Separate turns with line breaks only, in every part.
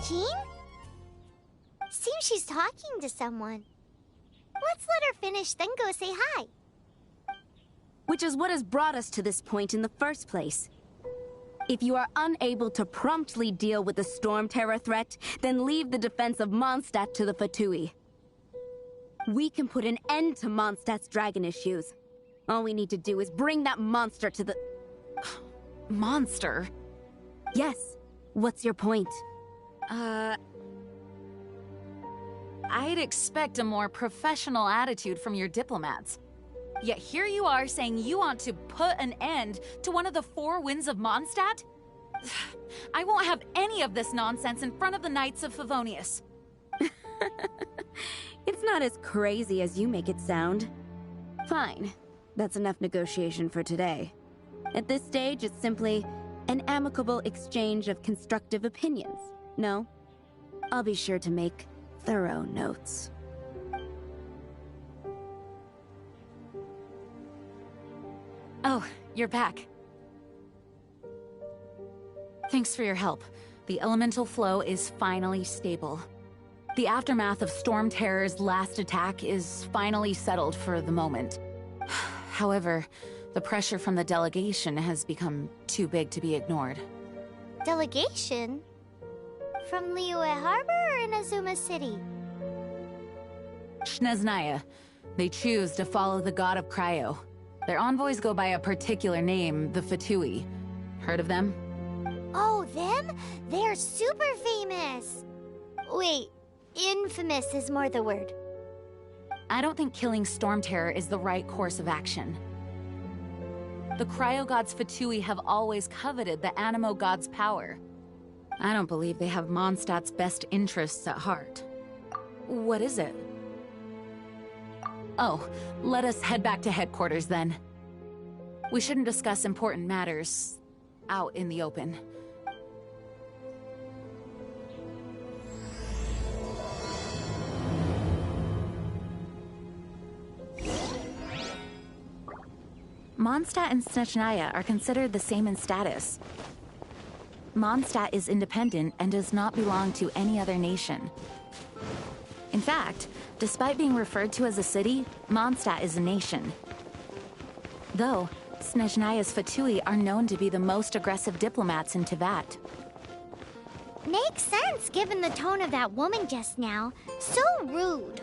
14? Seems she's talking to someone. Let's let her finish, then go say hi.
Which is what has brought us to this point in the first place. If you are unable to promptly deal with the Storm Terror threat, then leave the defense of Mondstadt to the Fatui. We can put an end to Mondstadt's dragon issues. All we need to do is bring that monster to the...
Monster?
Yes. What's your point?
I'd expect a more professional attitude from your diplomats. Yet here you are saying you want to put an end to one of the four winds of Mondstadt? I won't have any of this nonsense in front of the Knights of Favonius.
It's not as crazy as you make it sound. Fine. That's enough negotiation for today. At this stage, it's simply an amicable exchange of constructive opinions. No? I'll be sure to make thorough notes.
Oh, you're back. Thanks for your help. The elemental flow is finally stable. The aftermath of Storm Terror's last attack is finally settled for the moment. However, the pressure from the delegation has become too big to be ignored.
Delegation? From Liyue Harbor or Inazuma City?
Snezhnaya. They choose to follow the god of Cryo. Their envoys go by a particular name, the Fatui. Heard of them?
Oh, them? They're super famous! Wait, infamous is more the word.
I don't think killing Storm Terror is the right course of action. The Cryo God's Fatui have always coveted the Animo God's power. I don't believe they have Mondstadt's best interests at heart. What is it? Oh, let us head back to headquarters then. We shouldn't discuss important matters out in the open. Mondstadt and Snezhnaya are considered the same in status. Mondstadt is independent and does not belong to any other nation. In fact, despite being referred to as a city, Mondstadt is a nation. Though, Snezhnaya's Fatui are known to be the most aggressive diplomats in Teyvat.
Makes sense given the tone of that woman just now. So rude.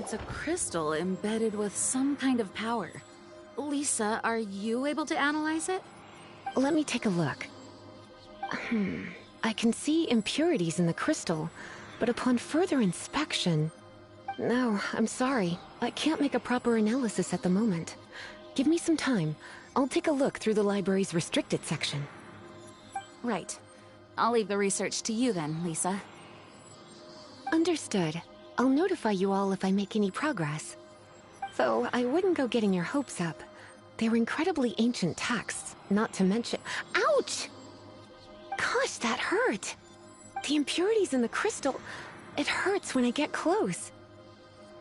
It's a crystal embedded with some kind of power. Lisa, are you able to analyze it?
Let me take a look. I can see impurities in the crystal, but upon further inspection... No, I'm sorry. I can't make a proper analysis at the moment. Give me some time. I'll take a look through the library's restricted section.
Right. I'll leave the research to you then, Lisa.
Understood. I'll notify you all if I make any progress. Though, I wouldn't go getting your hopes up. They're incredibly ancient texts, not to mention— Ouch! Gosh, that hurt! The impurities in the crystal— it hurts when I get close.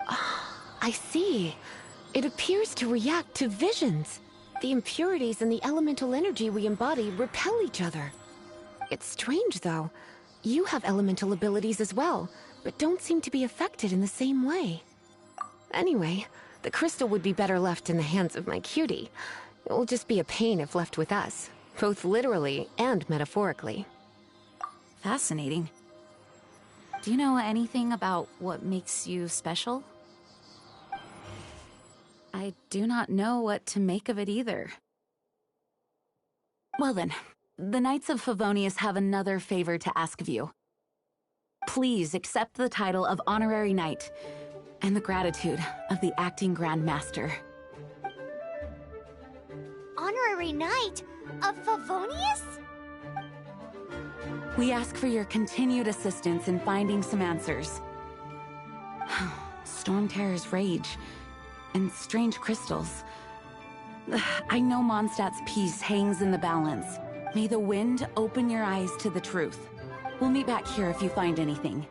Ah, I see. It appears to react to visions. The impurities and the elemental energy we embody repel each other. It's strange, though. You have elemental abilities as well, but don't seem to be affected in the same way. Anyway, the crystal would be better left in the hands of my cutie. It will just be a pain if left with us, both literally and metaphorically.
Fascinating. Do you know anything about what makes you special? I do not know what to make of it either. Well then, the Knights of Favonius have another favor to ask of you. Please accept the title of Honorary Knight and the gratitude of the Acting Grand Master.
Honorary Knight of Favonius?
We ask for your continued assistance in finding some answers. Storm Terror's rage and strange crystals. I know Mondstadt's peace hangs in the balance. May the wind open your eyes to the truth. We'll meet back here if you find anything.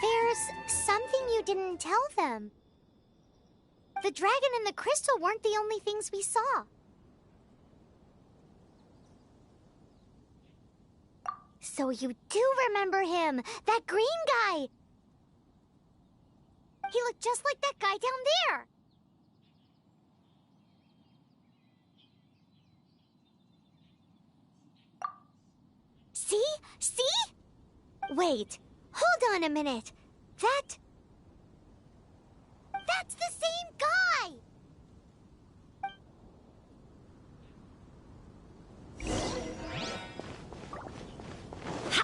There's something you didn't tell them. The dragon and the crystal weren't the only things we saw. So you do remember him, that green guy! He looked just like that guy down there! See? See? Wait, hold on a minute. That's the same guy! Ha!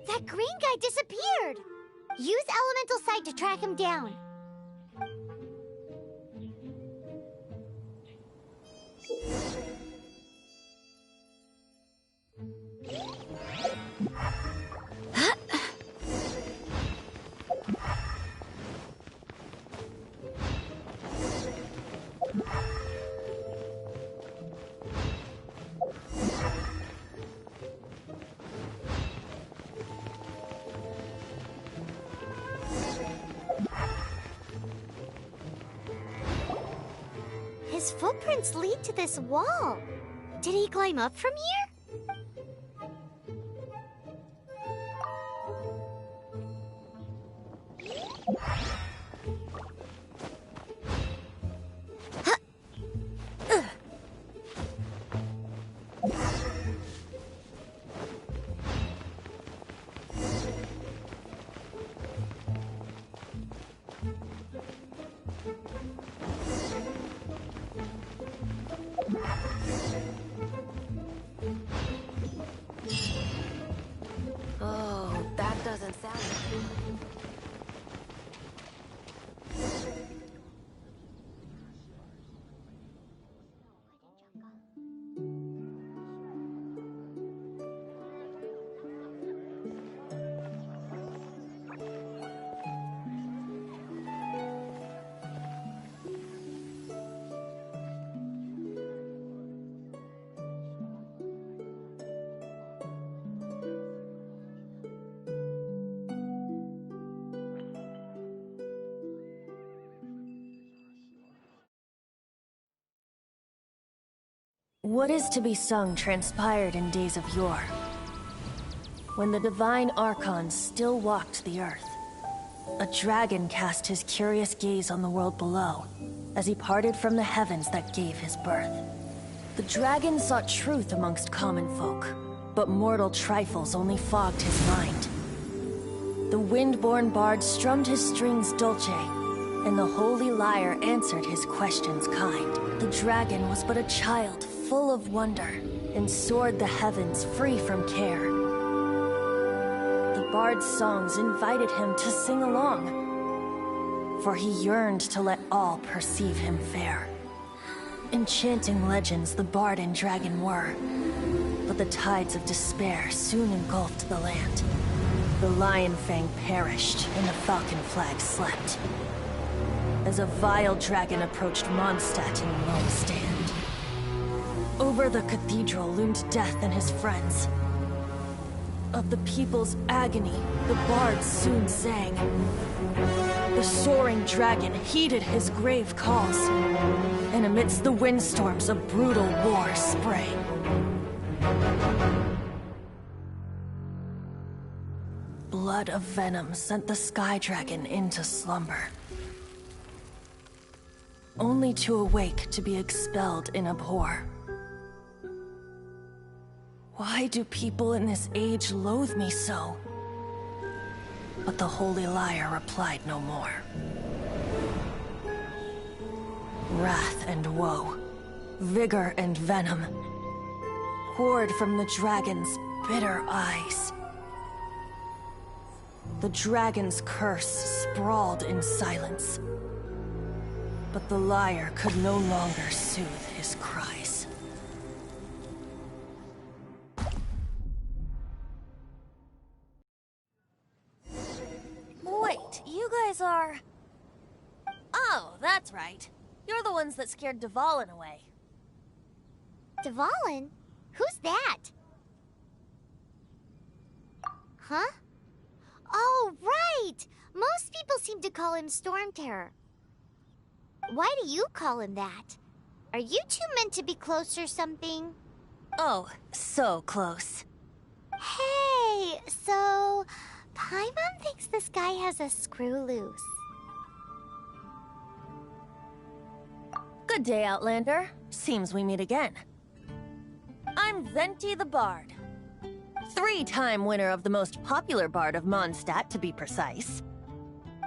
That green guy disappeared! Use Elemental Sight to track him down. His footprints lead to this wall. Did he climb up from here?
Oh, that doesn't sound...
What is to be sung transpired in days of yore, when the divine archons still walked the earth. A dragon cast his curious gaze on the world below, as he parted from the heavens that gave his birth. The dragon sought truth amongst common folk, but mortal trifles only fogged his mind. The wind-born bard strummed his strings dulce, and the holy lyre answered his questions kind. The dragon was but a child full of wonder, and soared the heavens free from care. The bard's songs invited him to sing along, for he yearned to let all perceive him fair. Enchanting legends the bard and dragon were, but the tides of despair soon engulfed the land. The Lion Fang perished, and the Falcon Flag slept, as a vile dragon approached Mondstadt in lone stand. Over the cathedral loomed death and his friends. Of the people's agony, the bards soon sang. The soaring dragon heeded his grave calls, and amidst the windstorms a brutal war sprang. Blood of venom sent the sky dragon into slumber, only to awake to be expelled in abhor. Why do people in this age loathe me so? But the holy lyre replied no more. Wrath and woe, vigor and venom, poured from the dragon's bitter eyes. The dragon's curse sprawled in silence, but the lyre could no longer soothe his cries. Wait, you guys are... Oh, that's right. You're the ones that scared Dvalin away.
Dvalin? Who's that? Huh? Oh, right! Most people seem to call him Storm Terror. Why do you call him that? Are you two meant to be close or something?
Oh, so close.
Hey, so... Paimon thinks this guy has a screw loose.
Good day, Outlander. Seems we meet again. I'm Venti the Bard. 3-time winner of the most popular bard of Mondstadt, to be precise.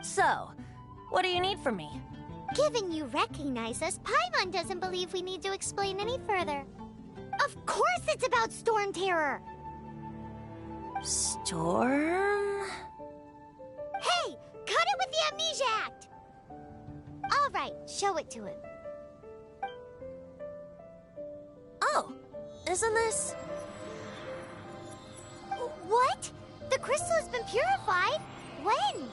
So, what do you need from me?
Given you recognize us, Paimon doesn't believe we need to explain any further. Of course it's about Storm Terror!
Storm?
Hey! Cut it with the Amnesia Act! Alright, show it to him.
Oh, isn't this...
What? The crystal has been purified? When?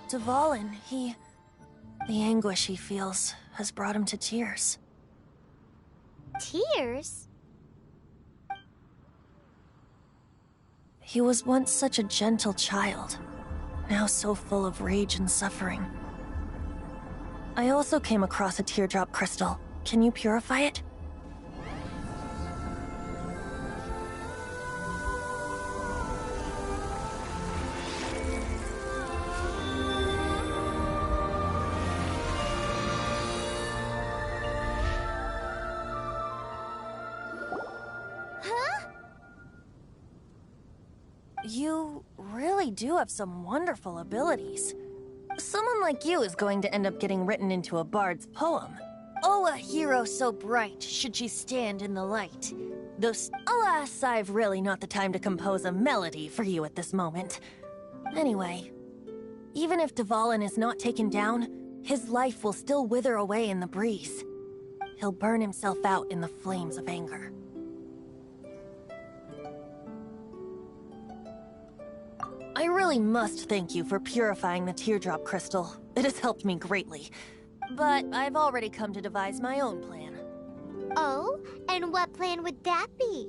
Dvalin, the anguish he feels has brought him to tears.
Tears?
He was once such a gentle child, now so full of rage and suffering. I also came across a teardrop crystal. Can you purify it? You really do have some wonderful abilities. Someone like you is going to end up getting written into a bard's poem. Oh, a hero so bright, should she stand in the light. Thus, alas, I've really not the time to compose a melody for you at this moment. Anyway, even if Dvalin is not taken down, his life will still wither away in the breeze. He'll burn himself out in the flames of anger. I really must thank you for purifying the teardrop crystal. It has helped me greatly. But I've already come to devise my own plan.
Oh? And what plan would that be?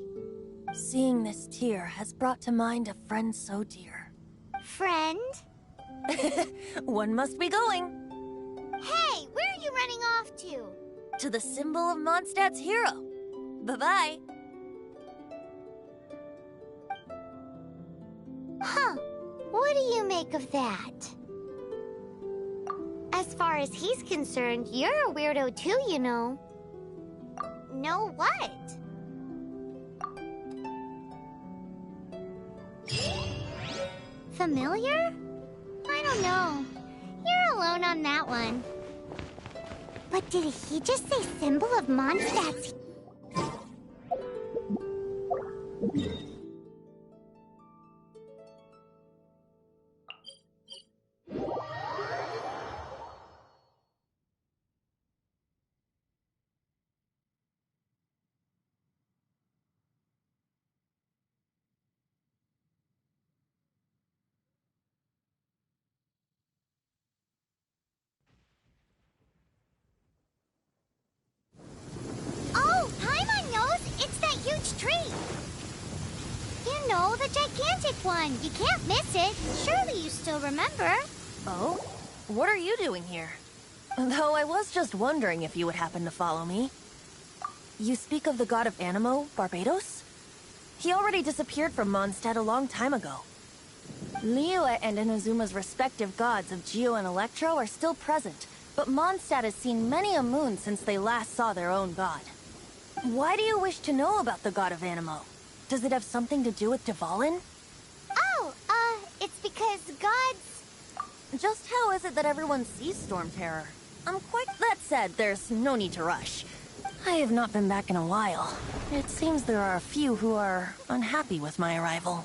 Seeing this tear has brought to mind a friend so dear.
Friend?
One must be going.
Hey, where are you running off to?
To the symbol of Mondstadt's hero. Bye-bye.
Huh. What do you make of that? As far as he's concerned, you're a weirdo too, you know. know what? Familiar? I don't know. You're alone on that one. But did he just say symbol of Mondstadt's? Oh, Paimon knows! It's that huge tree! You know, the gigantic one! You can't miss it! Surely you still remember?
Oh? What are you doing here? Though I was just wondering if you would happen to follow me. You speak of the god of Anemo, Barbados? He already disappeared from Mondstadt a long time ago. Liyue and Inazuma's respective gods of Geo and Electro are still present, but Mondstadt has seen many a moon since they last saw their own god. Why do you wish to know about the god of Anemo? Does it have something to do with Dvalin?
Oh, it's because gods...
Just how is it that everyone sees Storm Terror? That said, there's no need to rush. I have not been back in a while. It seems there are a few who are unhappy with my arrival.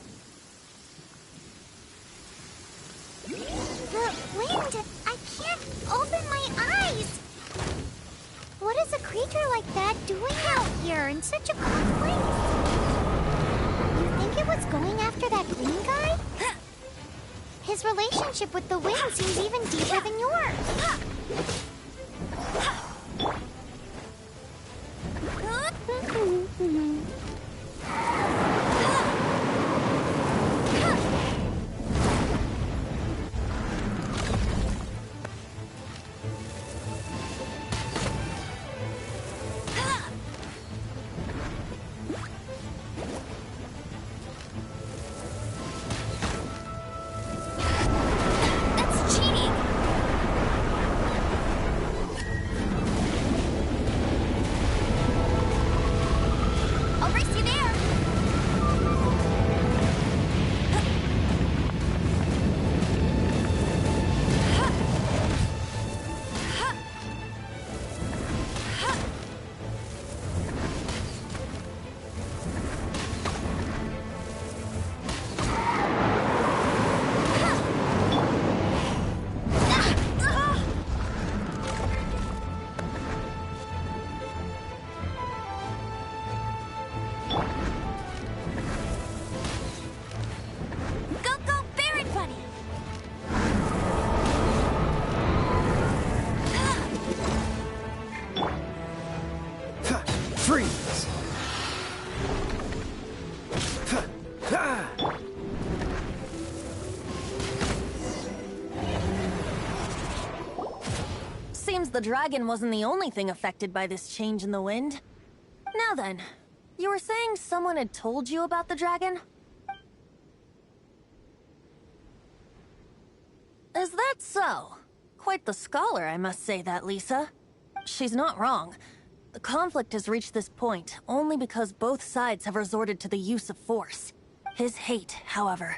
The wind! I can't open my eyes! What is a creature like that doing out here in such a cold place? You think it was going after that green guy? His relationship with the wind seems even deeper than yours.
That's cheating!
I'll race you there! Go, go, Baron Bunny!
Freeze!
Seems the dragon wasn't the only thing affected by this change in the wind. Now then, you were saying someone had told you about the dragon? Is that so? Quite the scholar, I must say that, Lisa. She's not wrong. The conflict has reached this point only because both sides have resorted to the use of force. His hate, however,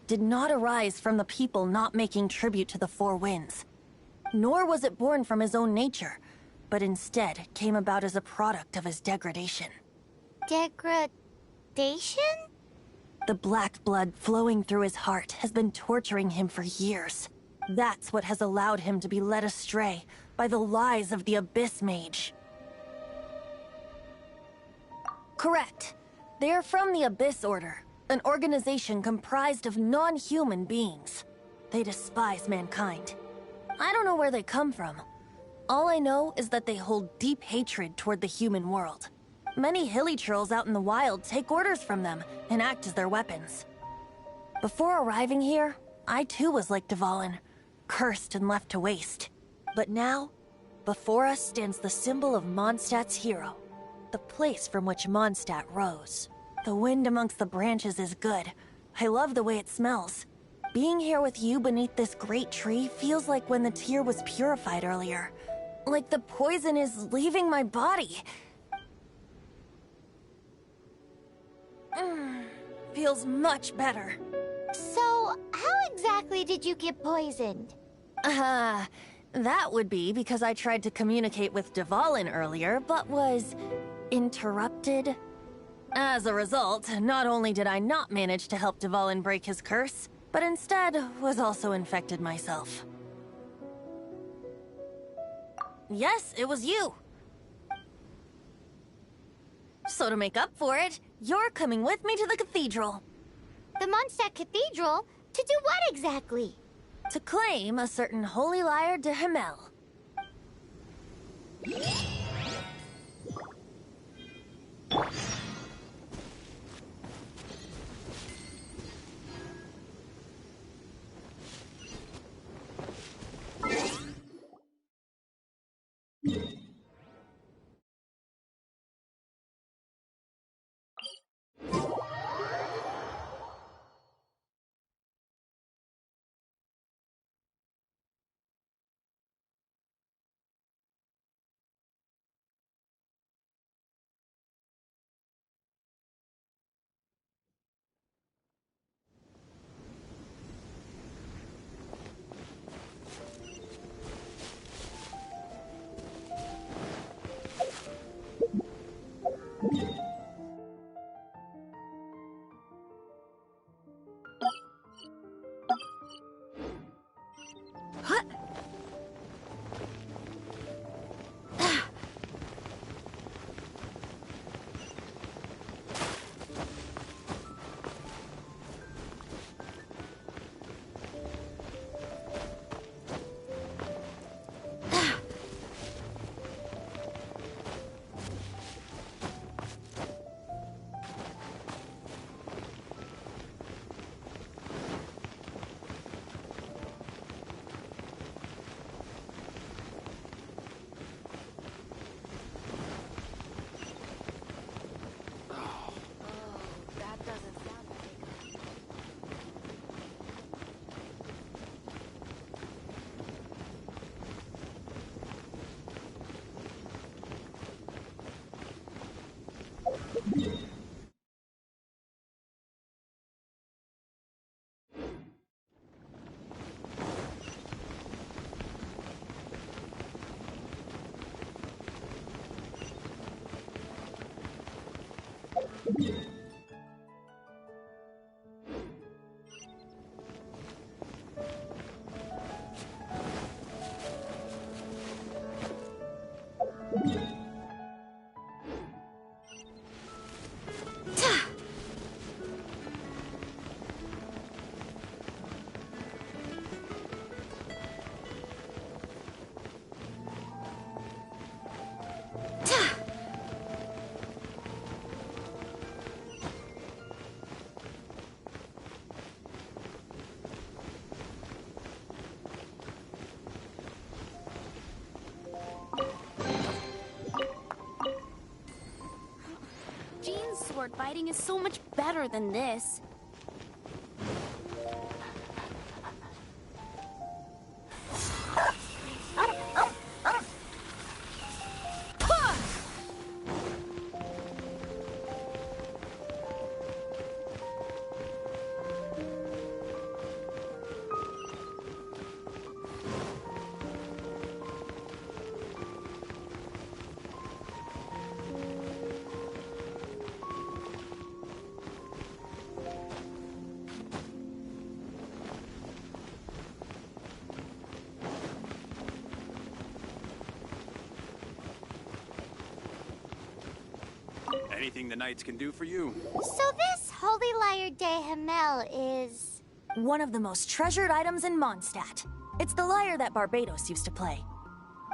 did not arise from the people not making tribute to the Four Winds. Nor was it born from his own nature, but instead came about as a product of his degradation.
Degradation?
The black blood flowing through his heart has been torturing him for years. That's what has allowed him to be led astray by the lies of the Abyss Mage. Correct. They are from the Abyss Order, an organization comprised of non-human beings. They despise mankind. I don't know where they come from. All I know is that they hold deep hatred toward the human world. Many hilly trolls out in the wild take orders from them and act as their weapons. Before arriving here, I too was like Dvalin, cursed and left to waste. But now, before us stands the symbol of Mondstadt's hero, the place from which Mondstadt rose. The wind amongst the branches is good. I love the way it smells. Being here with you beneath this great tree feels like when the tear was purified earlier. Like the poison is leaving my body. Feels much better.
So, how exactly did you get poisoned?
That would be because I tried to communicate with Dvalin earlier, but was interrupted. As a result, not only did I not manage to help Dvalin break his curse, but instead was also infected myself. Yes, it was you. So to make up for it, you're coming with me to the cathedral.
The Mondstadt Cathedral? To do what exactly?
To claim a certain holy lyre de Himmel.
Jean's sword fighting is so much better than this.
Anything the Knights can do for you?
So this Holy Lyre de Himmel is...
One of the most treasured items in Mondstadt. It's the lyre that Barbados used to play.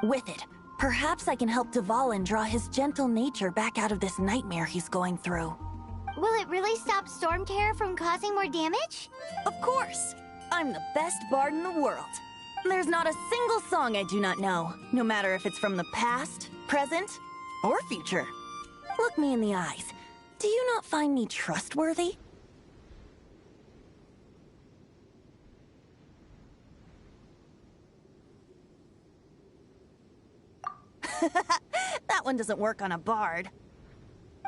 With it, perhaps I can help Dvalin draw his gentle nature back out of this nightmare he's going through.
Will it really stop Storm Terror from causing more damage?
Of course! I'm the best bard in the world. There's not a single song I do not know, no matter if it's from the past, present, or future. Look me in the eyes. Do you not find me trustworthy? That one doesn't work on a bard.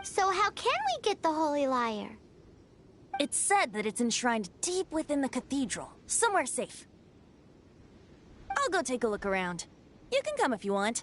So how can we get the Holy Lyre?
It's said that it's enshrined deep within the cathedral, somewhere safe. I'll go take a look around. You can come if you want.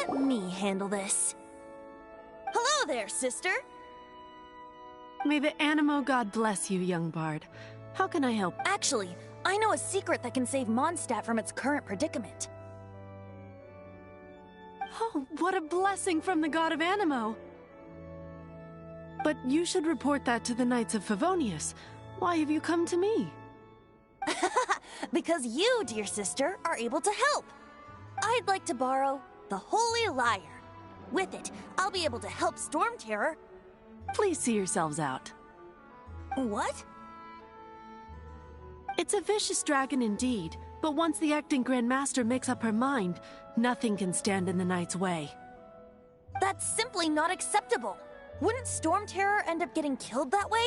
Let me handle this. Hello there, sister!
May the Animo god bless you, young bard. How can I help?
Actually, I know a secret that can save Mondstadt from its current predicament.
Oh, what a blessing from the god of Animo! But you should report that to the Knights of Favonius. Why have you come to me?
Because you, dear sister, are able to help. I'd like to borrow the Holy Lyre. With it, I'll be able to help Storm Terror.
Please see yourselves out.
What?
It's a vicious dragon indeed, but once the acting Grand Master makes up her mind, nothing can stand in the Knight's way.
That's simply not acceptable. Wouldn't Storm Terror end up getting killed that way?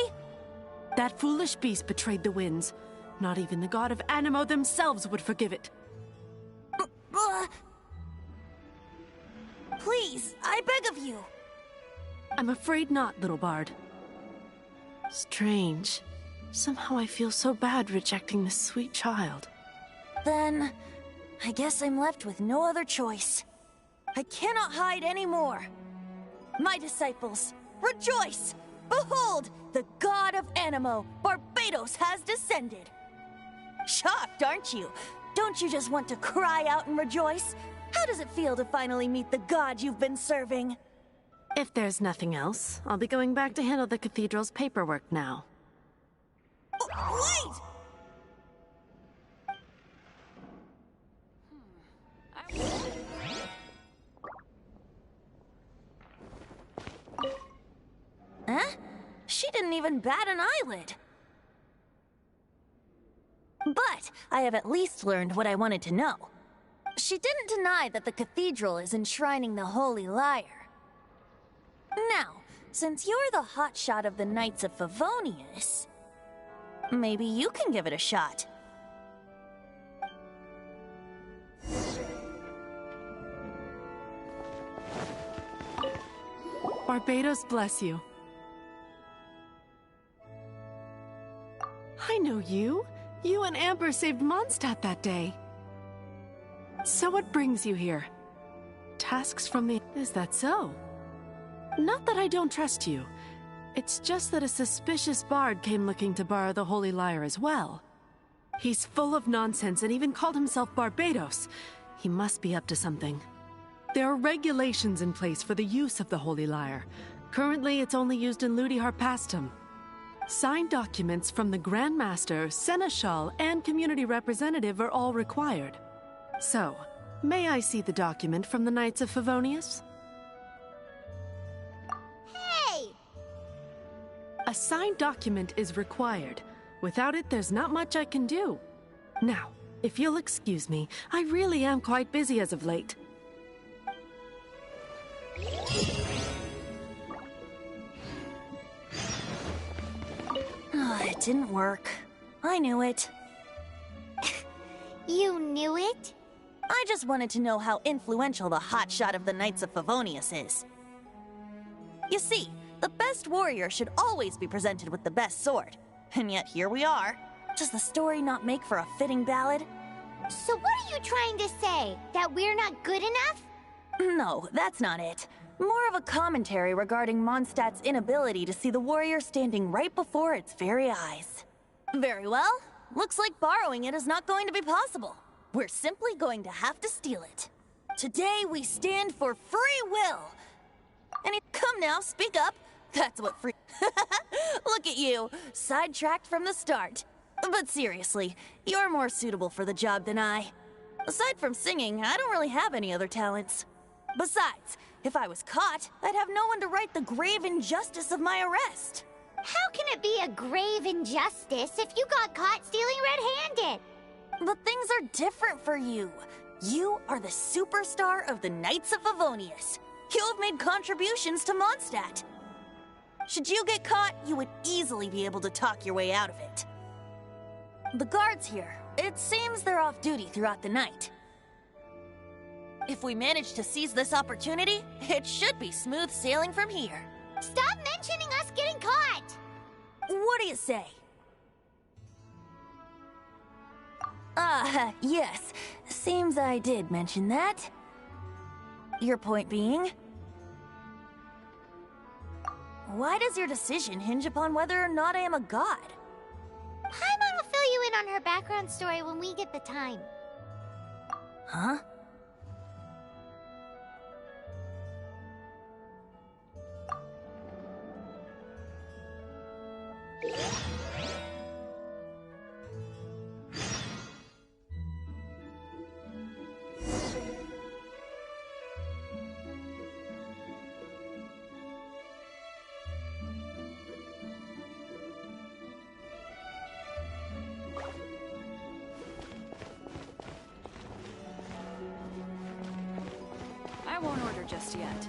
That foolish beast betrayed the winds. Not even the god of Animo themselves would forgive it.
Please, I beg of you.
I'm afraid not, little bard. Strange. Somehow I feel so bad rejecting this sweet child.
Then, I guess I'm left with no other choice. I cannot hide anymore. My disciples, rejoice! Behold, the god of Animo, Barbados, has descended. Shocked, aren't you? Don't you just want to cry out and rejoice? How does it feel to finally meet the god you've been serving?
If there's nothing else, I'll be going back to handle the cathedral's paperwork now.
Wait! Huh? She didn't even bat an eyelid. But I have at least learned what I wanted to know. She didn't deny that the cathedral is enshrining the Holy Lyre. Now, since you're the hotshot of the Knights of Favonius, maybe you can give it a shot.
Barbados bless you. I know you. You and Amber saved Mondstadt that day. So what brings you here? Tasks from the... Is that so? Not that I don't trust you. It's just that a suspicious bard came looking to borrow the Holy Lyre as well. He's full of nonsense and even called himself Barbados. He must be up to something. There are regulations in place for the use of the Holy Lyre. Currently, it's only used in Ludi Harpastum. Signed documents from the Grand Master, Seneschal, and Community Representative are all required. So, may I see the document from the Knights of Favonius?
Hey!
A signed document is required. Without it, there's not much I can do. Now, if you'll excuse me, I really am quite busy as of late.
It didn't work. I knew it.
You knew it?
I just wanted to know how influential the hotshot of the Knights of Favonius is. You see, the best warrior should always be presented with the best sword. And yet here we are. Does the story not make for a fitting ballad?
So what are you trying to say? That we're not good enough?
No, that's not it. More of a commentary regarding Mondstadt's inability to see the warrior standing right before its very eyes. Very well. Looks like borrowing it is not going to be possible. We're simply going to have to steal it. Today we stand for free will. Come now, speak up. That's what free. Look at you, sidetracked from the start. But seriously, you're more suitable for the job than I. Aside from singing, I don't really have any other talents. Besides, if I was caught, I'd have no one to right the grave injustice of my arrest.
How can it be a grave injustice if you got caught stealing red-handed?
But things are different for you. You are the superstar of the Knights of Favonius. You have made contributions to Mondstadt. Should you get caught, you would easily be able to talk your way out of it. The guards here, it seems they're off duty throughout the night. If we manage to seize this opportunity, it should be smooth sailing from here.
Stop mentioning us getting caught!
What do you say? Yes. Seems I did mention that. Your point being? Why does your decision hinge upon whether or not I am a god?
Paimon will fill you in on her background story when we get the time.
Huh?
I won't order just yet.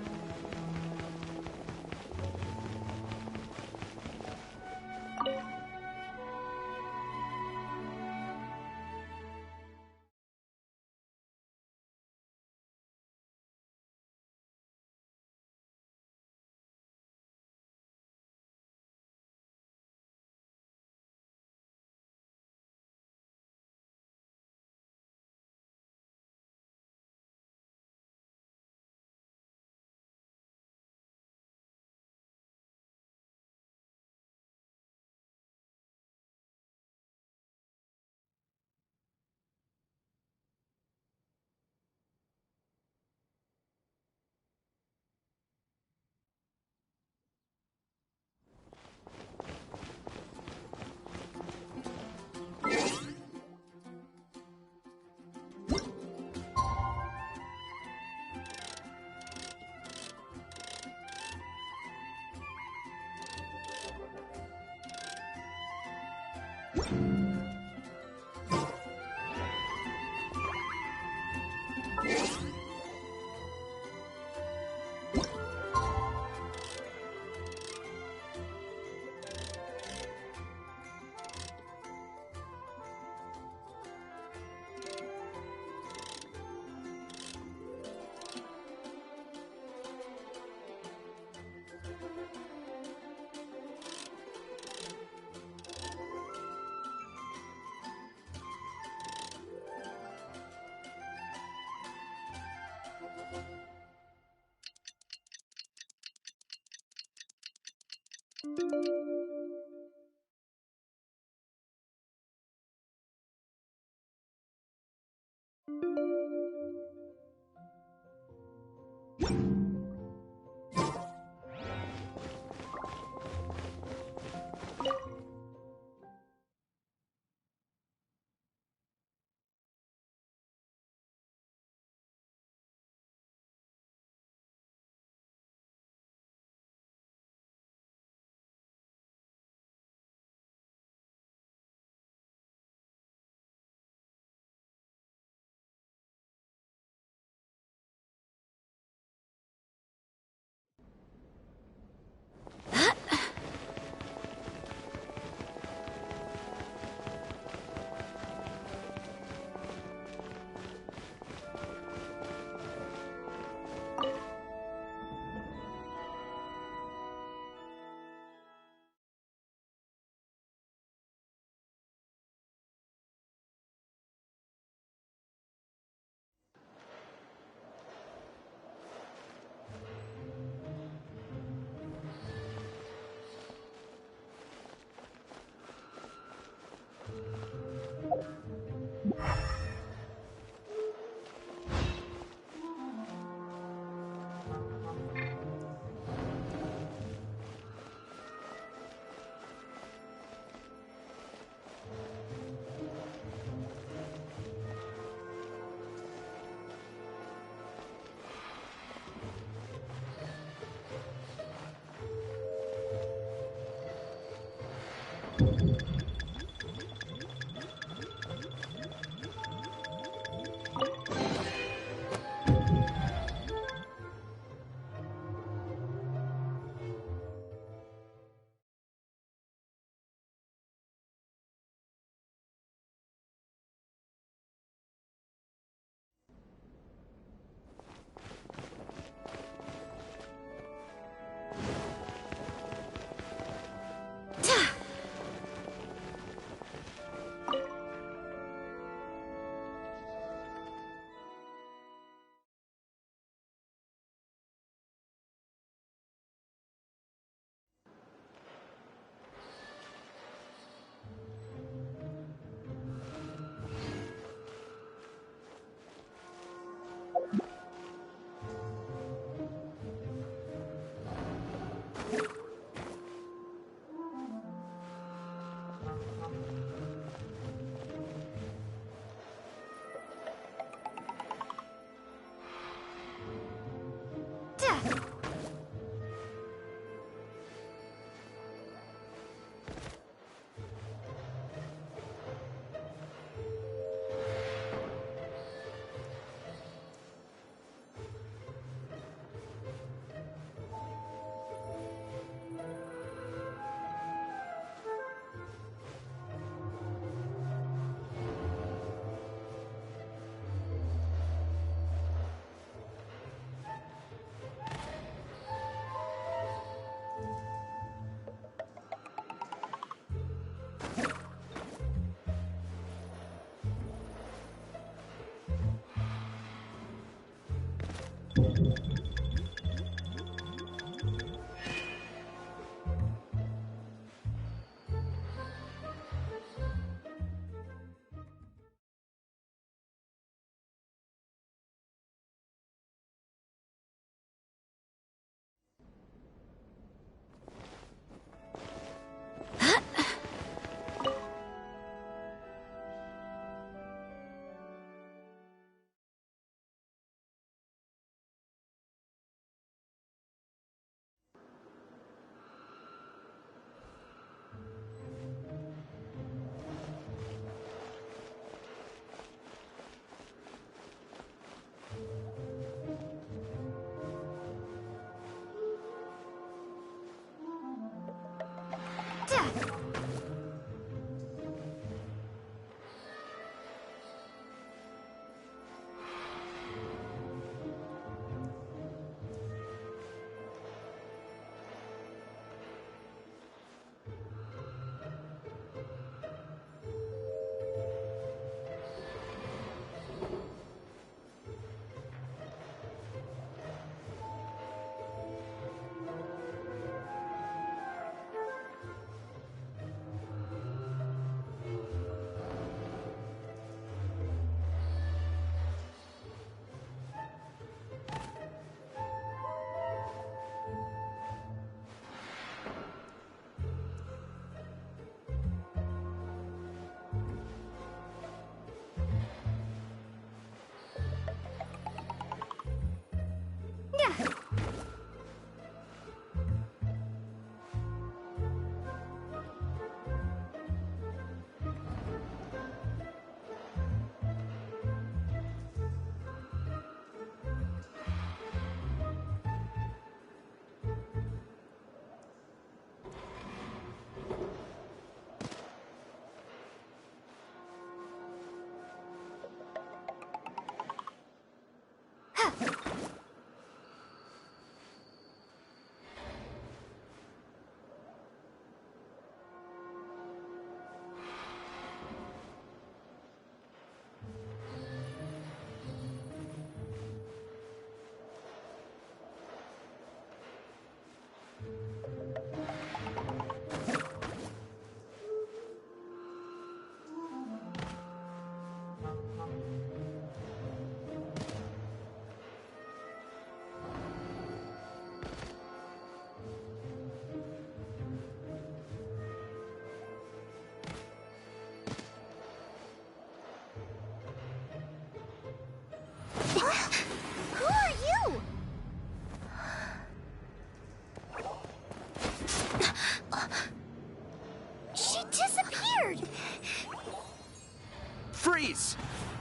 Freeze!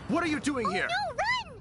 What are you doing here?
No, run!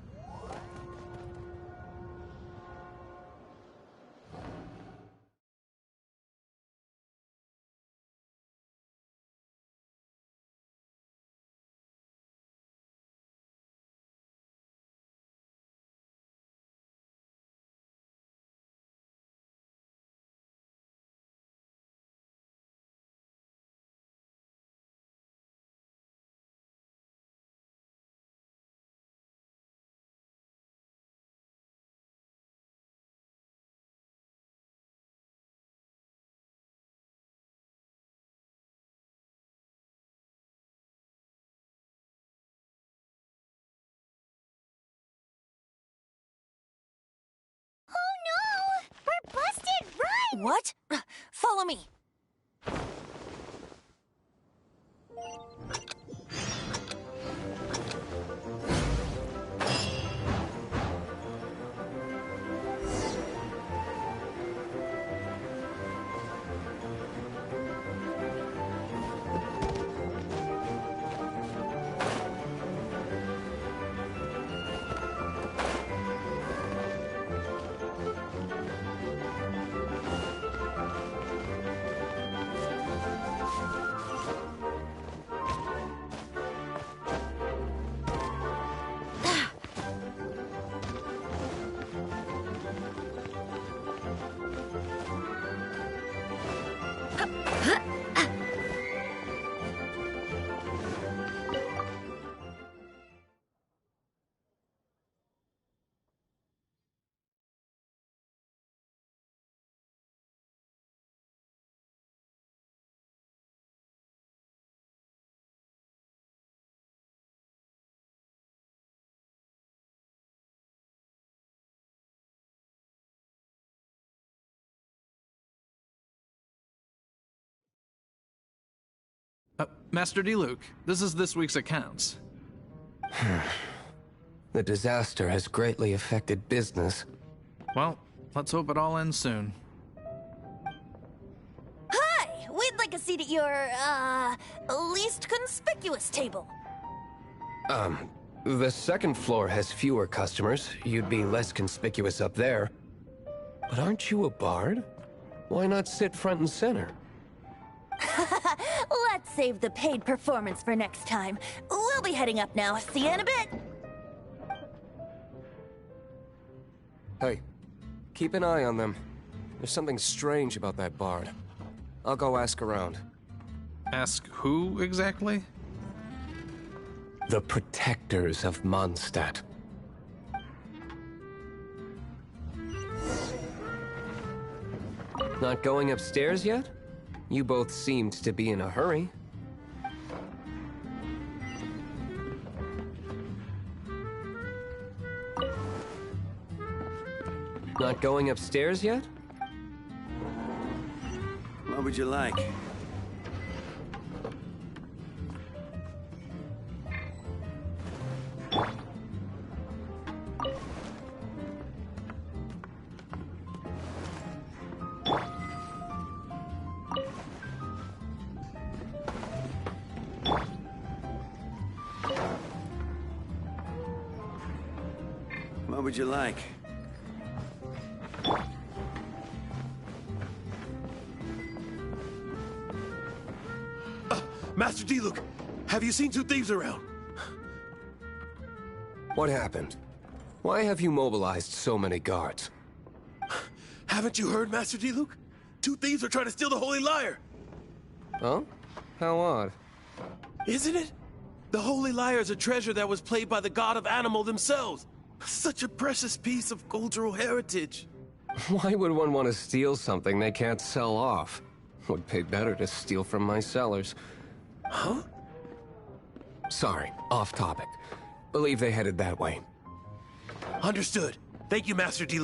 Oh no! We're busted! Run!
What? Follow me.
Master D. this is this week's accounts.
The disaster has greatly affected business.
Well, let's hope it all ends soon.
Hi! We'd like a seat at your, least conspicuous table.
The second floor has fewer customers. You'd be less conspicuous up there. But aren't you a bard? Why not sit front and center?
Let's save the paid performance for next time. We'll be heading up now. See you in a bit.
Hey, keep an eye on them. There's something strange about that bard. I'll go ask around.
Ask who exactly?
The protectors of Mondstadt. Not going upstairs yet? You both seemed to be in a hurry. Not going upstairs yet?
What would you like? What would you like?
Master D. Have you seen two thieves around?
What happened? Why have you mobilized so many guards?
Haven't you heard, Master D. Two thieves are trying to steal the Holy Lyre!
Huh? How odd.
Isn't it? The Holy Lyre is a treasure that was played by the god of animal themselves. Such a precious piece of cultural heritage.
Why would one want to steal something they can't sell off? Would pay better to steal from my sellers.
Huh?
Sorry, off topic. Believe they headed that way.
Understood. Thank you, Master D.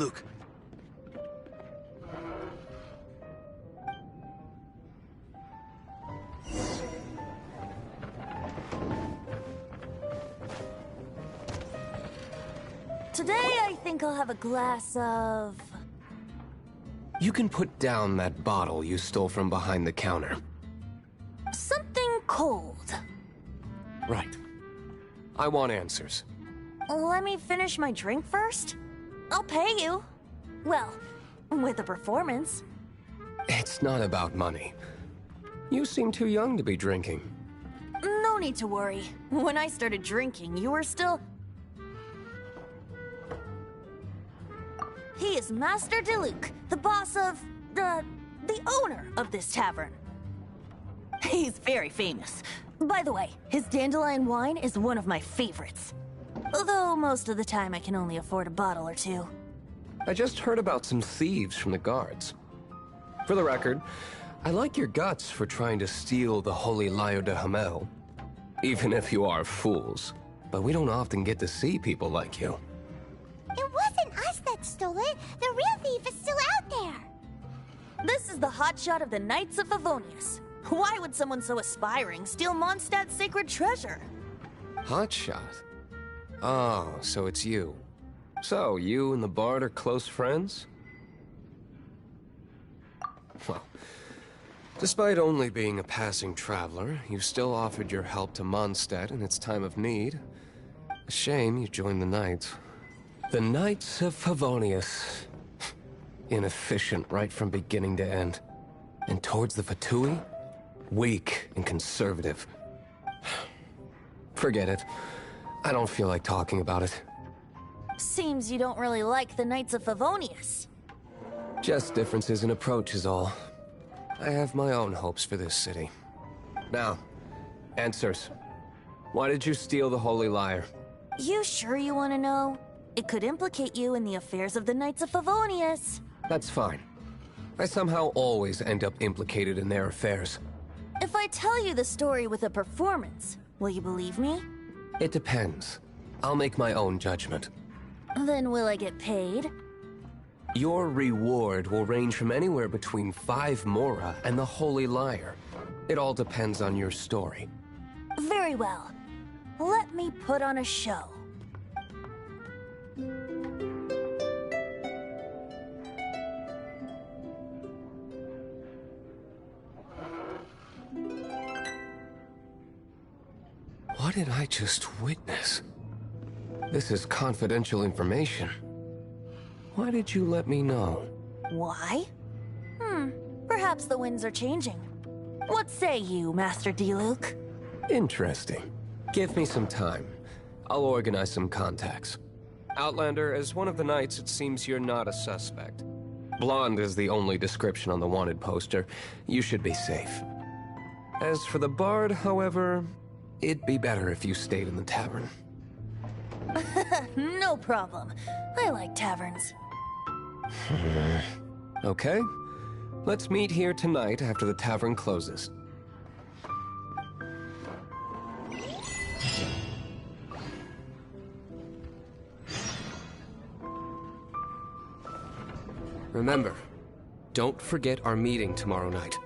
Today, I think I'll have a glass of...
You can put down that bottle you stole from behind the counter.
something cold.
Right. I want answers.
Let me finish my drink first. I'll pay you. Well, with a performance.
It's not about money. You seem too young to be drinking.
No need to worry. When I started drinking, you were still... He is Master Diluc, the boss of... the owner of this tavern. He's very famous. By the way, his dandelion wine is one of my favorites. Although most of the time I can only afford a bottle or two.
I just heard about some thieves from the guards. For the record, I like your guts for trying to steal the Holy Lyre de Hamel. Even if you are fools. But we don't often get to see people like you.
It wasn't us that stole it. The real thief is still out there.
This is the hotshot of the Knights of Favonius. Why would someone so aspiring steal Mondstadt's sacred treasure?
Hotshot? Oh, so it's you. So, you and the Bard are close friends? Well, despite only being a passing traveler, you still offered your help to Mondstadt in its time of need. A shame you joined the Knights. The Knights of Favonius. Inefficient right from beginning to end. And towards the Fatui? Weak and conservative. Forget it. I don't feel like talking about it.
Seems you don't really like the Knights of Favonius.
Just differences in approach is all. I have my own hopes for this city. Now, answers. Why did you steal the Holy Lyre?
You sure you want to know? It could implicate you in the affairs of the Knights of Favonius.
That's fine. I somehow always end up implicated in their affairs.
If I tell you the story with a performance, will you believe me?
It depends. I'll make my own judgment.
Then will I get paid?
Your reward will range from anywhere between 5 Mora and the Holy Lyre. It all depends on your story.
Very well. Let me put on a show.
What did I just witness? This is confidential information. Why did you let me know?
Why? Perhaps the winds are changing. What say you, Master Diluc?
Interesting. Give me some time. I'll organize some contacts. Outlander, as one of the Knights, it seems you're not a suspect. Blonde is the only description on the wanted poster. You should be safe. As for the Bard, however, it'd be better if you stayed in the tavern.
No problem. I like taverns.
Okay. Let's meet here tonight after the tavern closes. Remember, don't forget our meeting tomorrow night.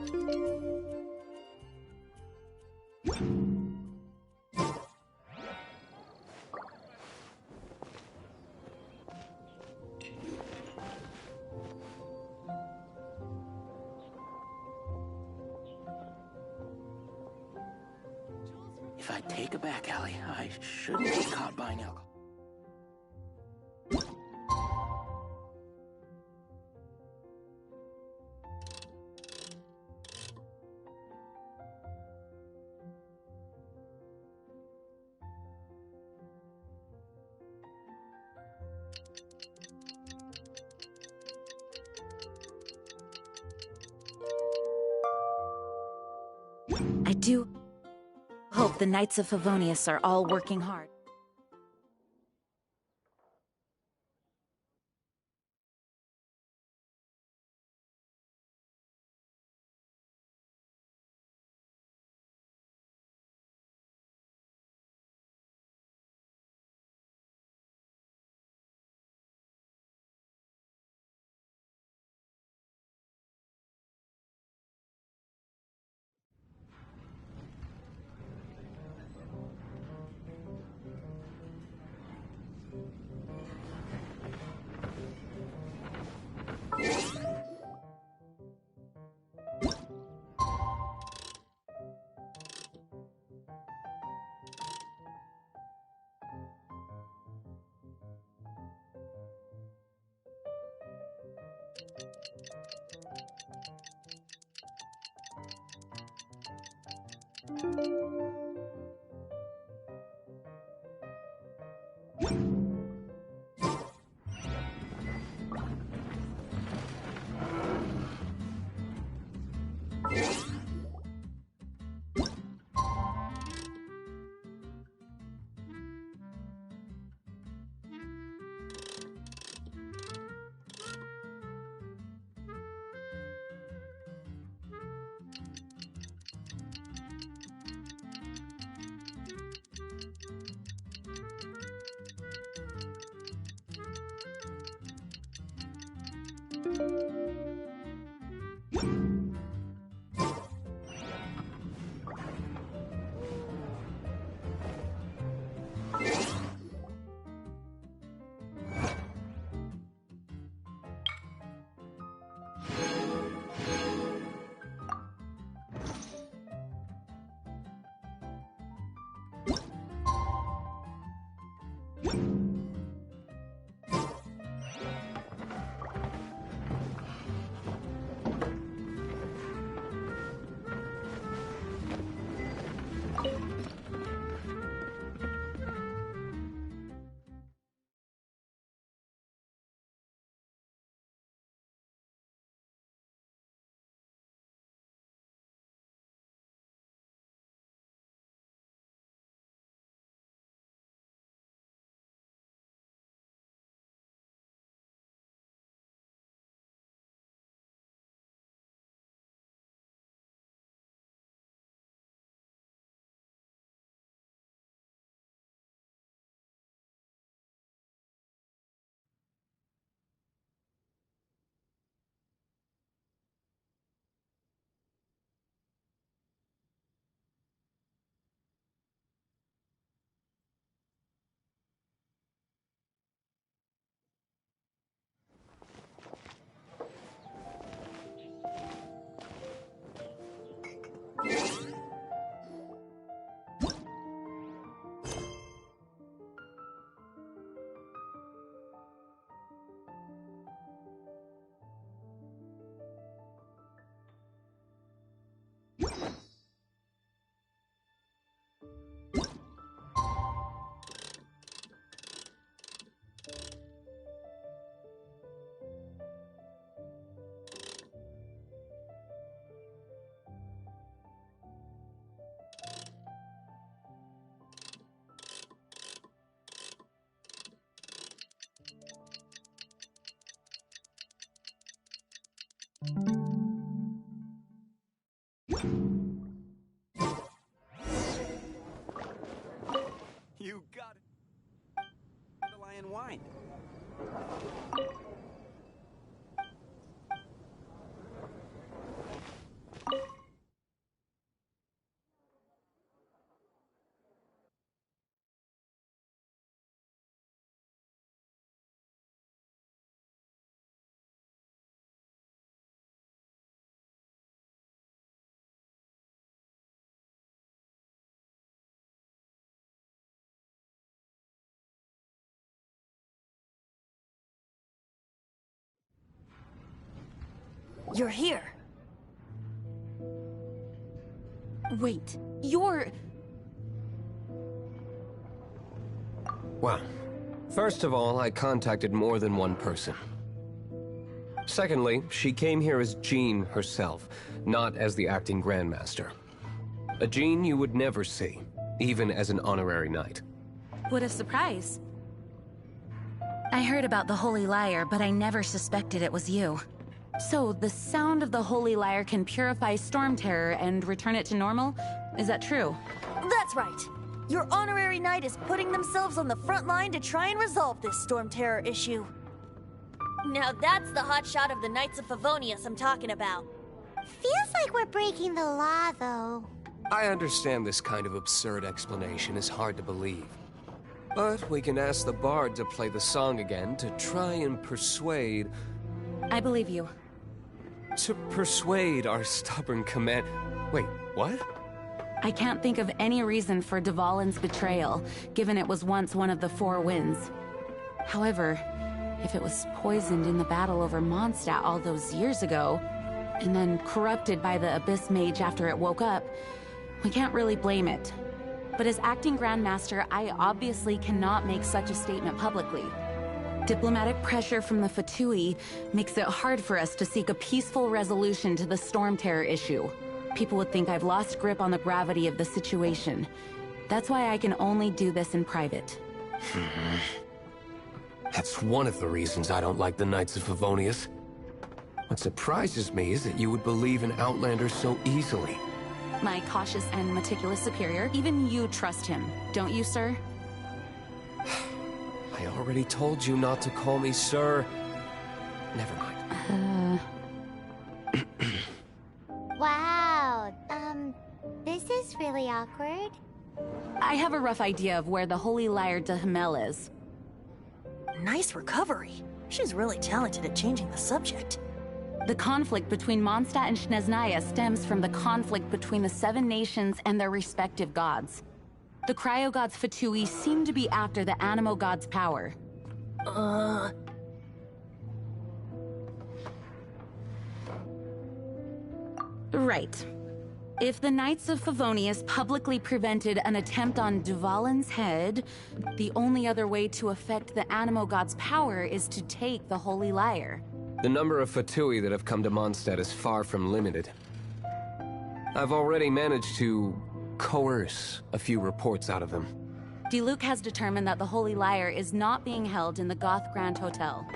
If I take a back alley, I shouldn't be caught buying alcohol.
I do hope the Knights of Favonius are all working hard.
You're here.
Wait, you're...
Well, first of all, I contacted more than one person. Secondly, she came here as Jean herself, not as the acting Grandmaster. A Jean you would never see, even as an honorary knight.
What a surprise. I heard about the Holy Lyre, but I never suspected it was you. So, the sound of the Holy Lyre can purify Storm Terror and return it to normal? Is that true?
That's right. Your honorary knight is putting themselves on the front line to try and resolve this Storm Terror issue. Now that's the hotshot of the Knights of Favonius I'm talking about.
Feels like we're breaking the law, though.
I understand this kind of absurd explanation is hard to believe. But we can ask the bard to play the song again to try and persuade...
I believe you.
To persuade our stubborn command... Wait, what?
I can't think of any reason for Dvalin's betrayal, given it was once one of the Four Winds. However, if it was poisoned in the battle over Mondstadt all those years ago, and then corrupted by the Abyss Mage after it woke up, we can't really blame it. But as acting Grandmaster, I obviously cannot make such a statement publicly. Diplomatic pressure from the Fatui makes it hard for us to seek a peaceful resolution to the Storm Terror issue. People would think I've lost grip on the gravity of the situation. That's why I can only do this in private.
That's one of the reasons I don't like the Knights of Favonius. What surprises me is that you would believe in Outlander so easily.
My cautious and meticulous superior, even you trust him, don't you, sir?
I already told you not to call me sir. Never mind.
Wow, this is really awkward.
I have a rough idea of where the Holy Lyre de Himmel is.
Nice recovery. She's really talented at changing the subject.
The conflict between Mondstadt and Snezhnaya stems from the conflict between the Seven Nations and their respective gods. The cryo-gods Fatui seem to be after the Animo god's power. Right. If the Knights of Favonius publicly prevented an attempt on Dvalin's head, the only other way to affect the Animo god's power is to take the Holy Lyre.
The number of Fatui that have come to Mondstadt is far from limited. I've already managed to coerce a few reports out of them.
Diluc has determined that the Holy Lyre is not being held in the Goth Grand Hotel.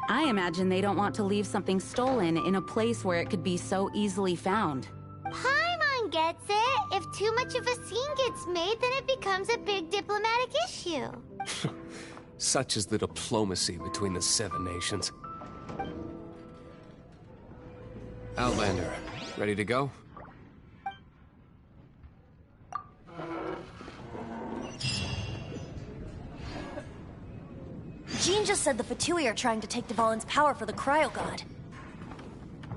I imagine they don't want to leave something stolen in a place where it could be so easily found.
Paimon gets it. If too much of a scene gets made, then it becomes a big diplomatic issue.
Such is the diplomacy between the Seven Nations. Outlander, ready to go?
Jean just said the Fatui are trying to take Dvalin's power for the Cryo God.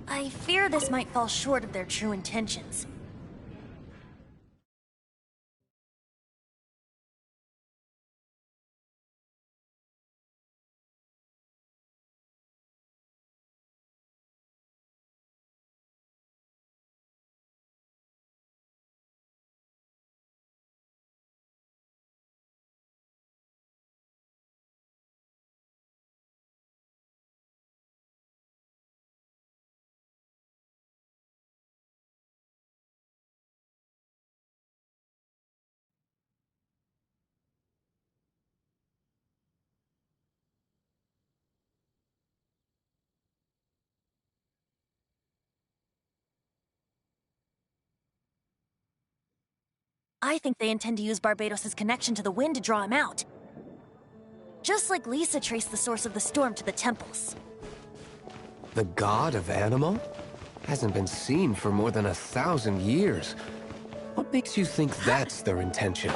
I fear this might fall short of their true intentions. I think they intend to use Barbados' connection to the wind to draw him out. Just like Lisa traced the source of the storm to the temples.
The god of Animo? Hasn't been seen for more than 1,000 years. What makes you think that's their intention?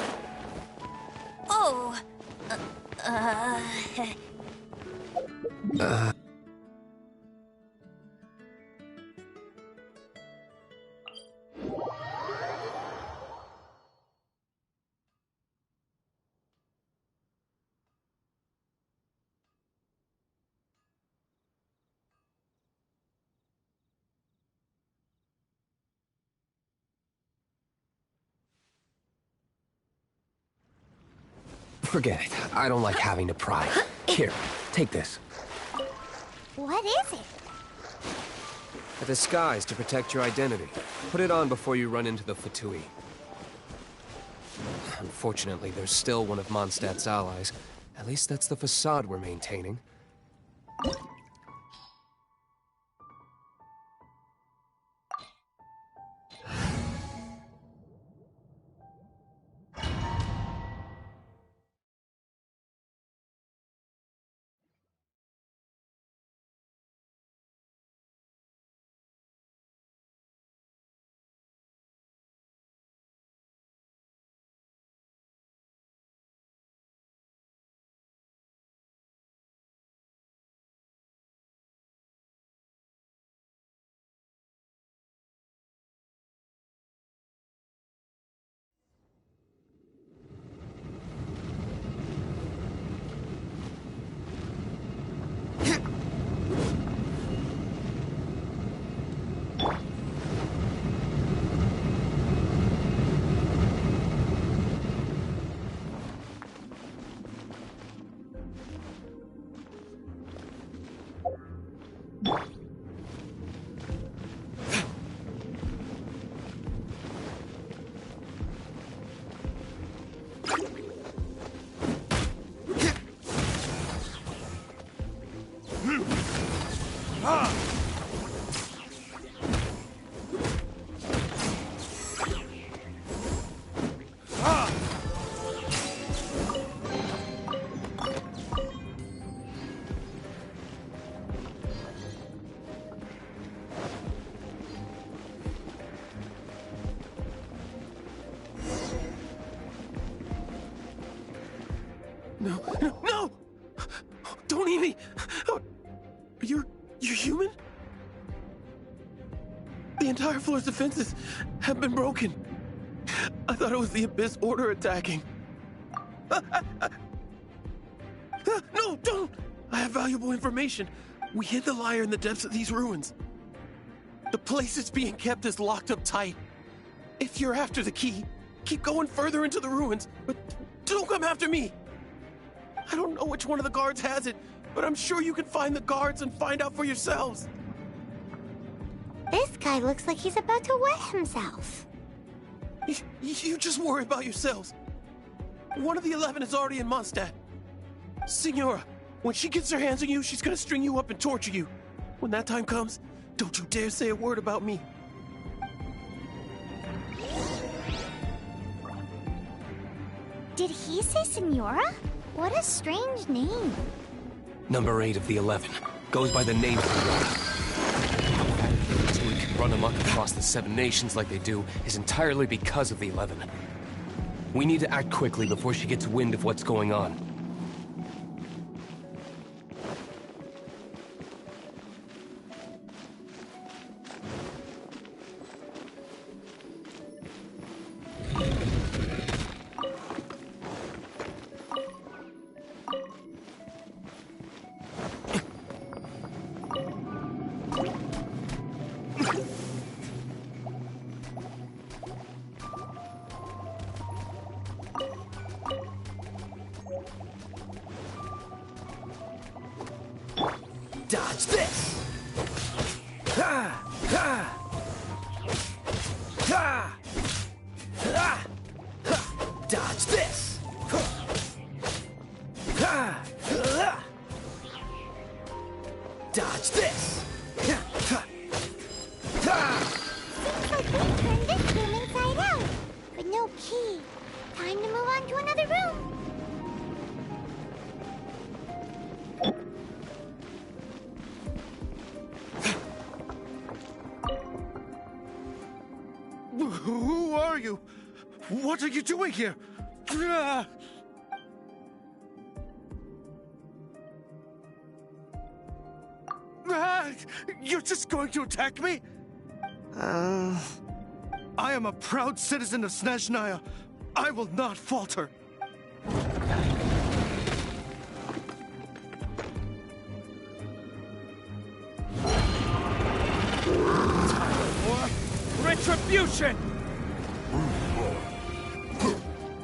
Oh...
Forget it. I don't like having to pry. Here, take this.
What is it?
A disguise to protect your identity. Put it on before you run into the Fatui. Unfortunately, there's still one of Mondstadt's allies. At least that's the facade we're maintaining.
No, no, no! Don't eat me! You're human? The entire floor's defenses have been broken. I thought it was the Abyss Order attacking. No, don't! I have valuable information. We hid the liar in the depths of these ruins. The place it's being kept is locked up tight. If you're after the key, keep going further into the ruins, but don't come after me. I don't know which one of the guards has it, but I'm sure you can find the guards and find out for yourselves.
This guy looks like he's about to wet himself.
You just worry about yourselves. One of the 11 is already in Mondstadt. Signora, when she gets her hands on you, she's gonna string you up and torture you. When that time comes, don't you dare say a word about me.
Did he say Senora? What a strange name.
Number 8 of the 11. Goes by the name Senora. So we can run amok across the 7 nations like they do is entirely because of the 11. We need to act quickly before she gets wind of what's going on.
Dodge this! Ha! Ha! Ha! Ha! Ha! Dodge this! Ha! Ha! Dodge this! Ha! Ha!
Seems like we turned this room inside out. But no key. Time to move on to another room.
Who are you? What are you doing here? You're just going to attack me? I am a proud citizen of Snezhnaya. I will not falter. Time for retribution!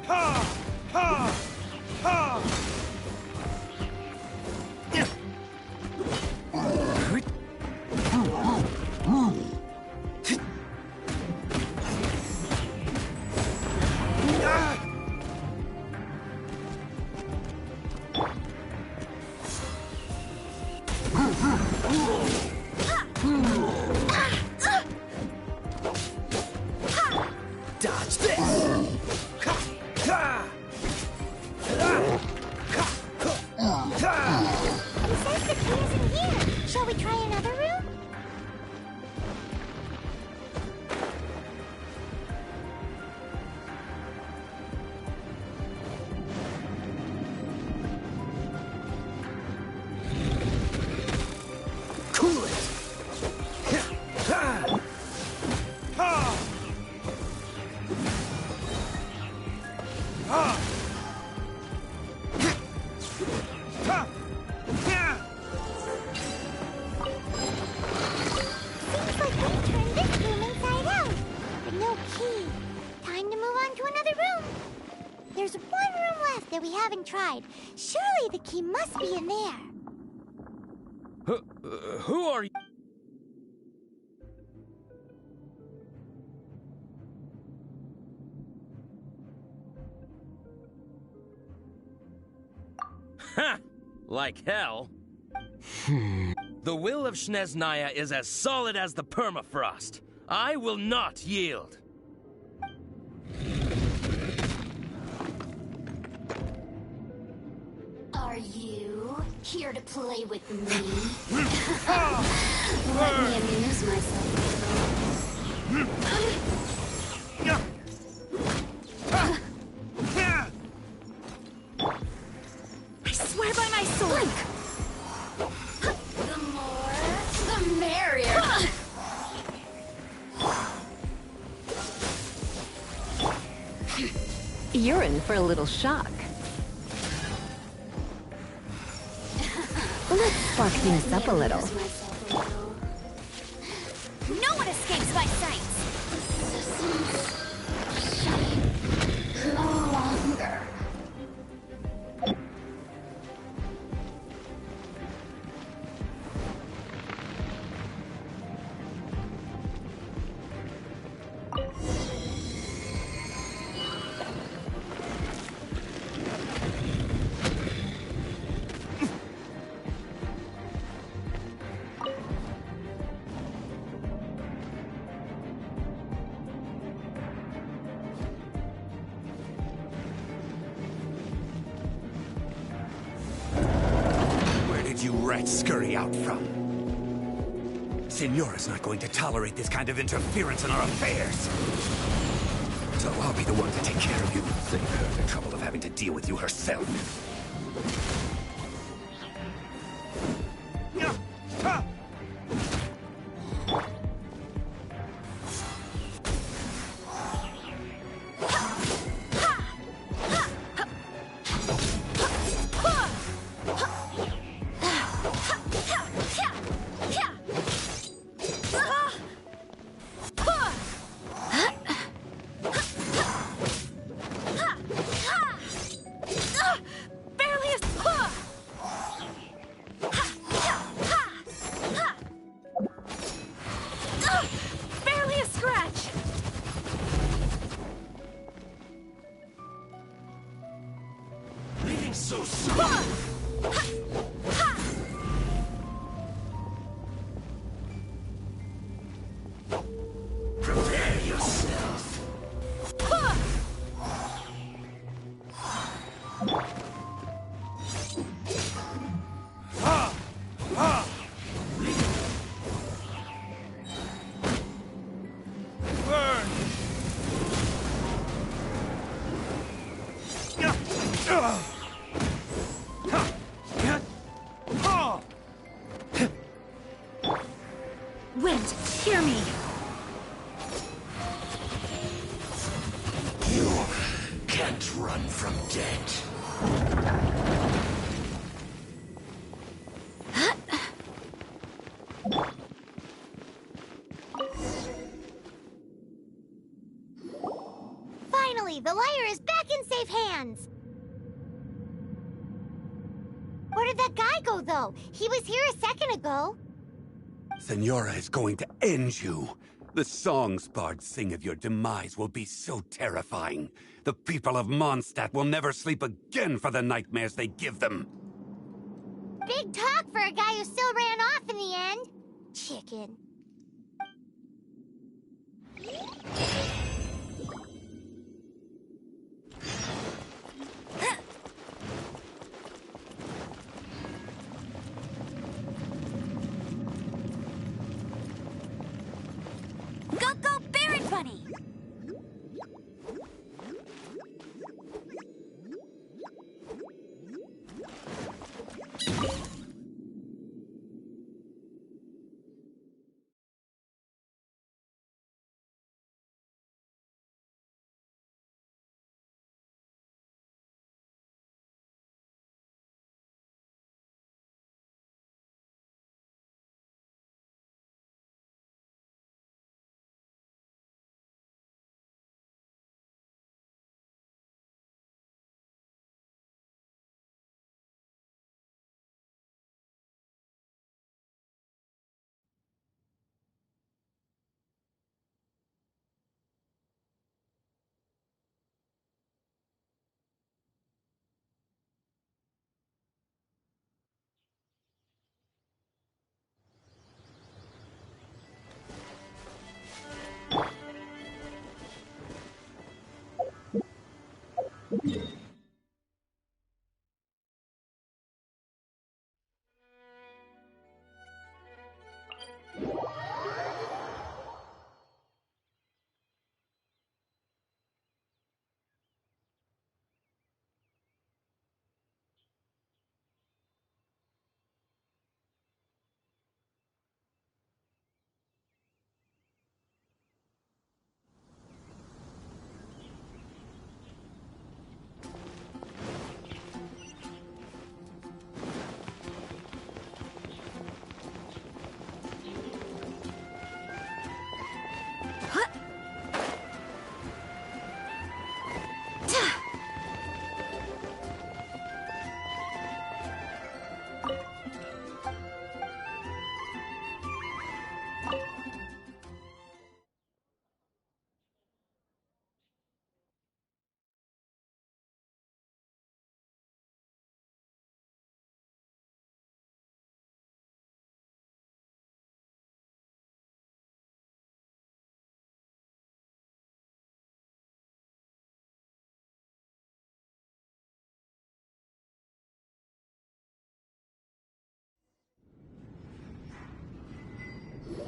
Ha! Ha! Ha! Dodge this!
He says the key isn't here. Shall we try another room?
Cool it!
Seems like we turned this room inside out. But no key. Time to move on to another room. There's one room left that we haven't tried. Surely the key must be in there.
Who are you?
Ha! Like hell. The will of Snezhnaya is as solid as the permafrost. I will not yield.
Are you here to play with me? Let me amuse myself.
I swear by my sword!
The more, the merrier.
You're in for a little shock. Let's spark things up a little.
No one escapes my sight.
No longer.
You rats scurry out from? Signora's not going to tolerate this kind of interference in our affairs. So I'll be the one to take care of you. Save her the trouble of having to deal with you herself.
So soon. Prepare yourself. Burn.
Wind, hear me!
You can't run from death.
Finally, the liar is back in safe hands. Where did that guy go, though? He was here a second ago.
Signora is going to end you. The songs bards sing of your demise will be so terrifying. The people of Mondstadt will never sleep again for the nightmares they give them.
Big talk for a guy who still ran off in the end. Chicken.
Go, go, Barret Bunny!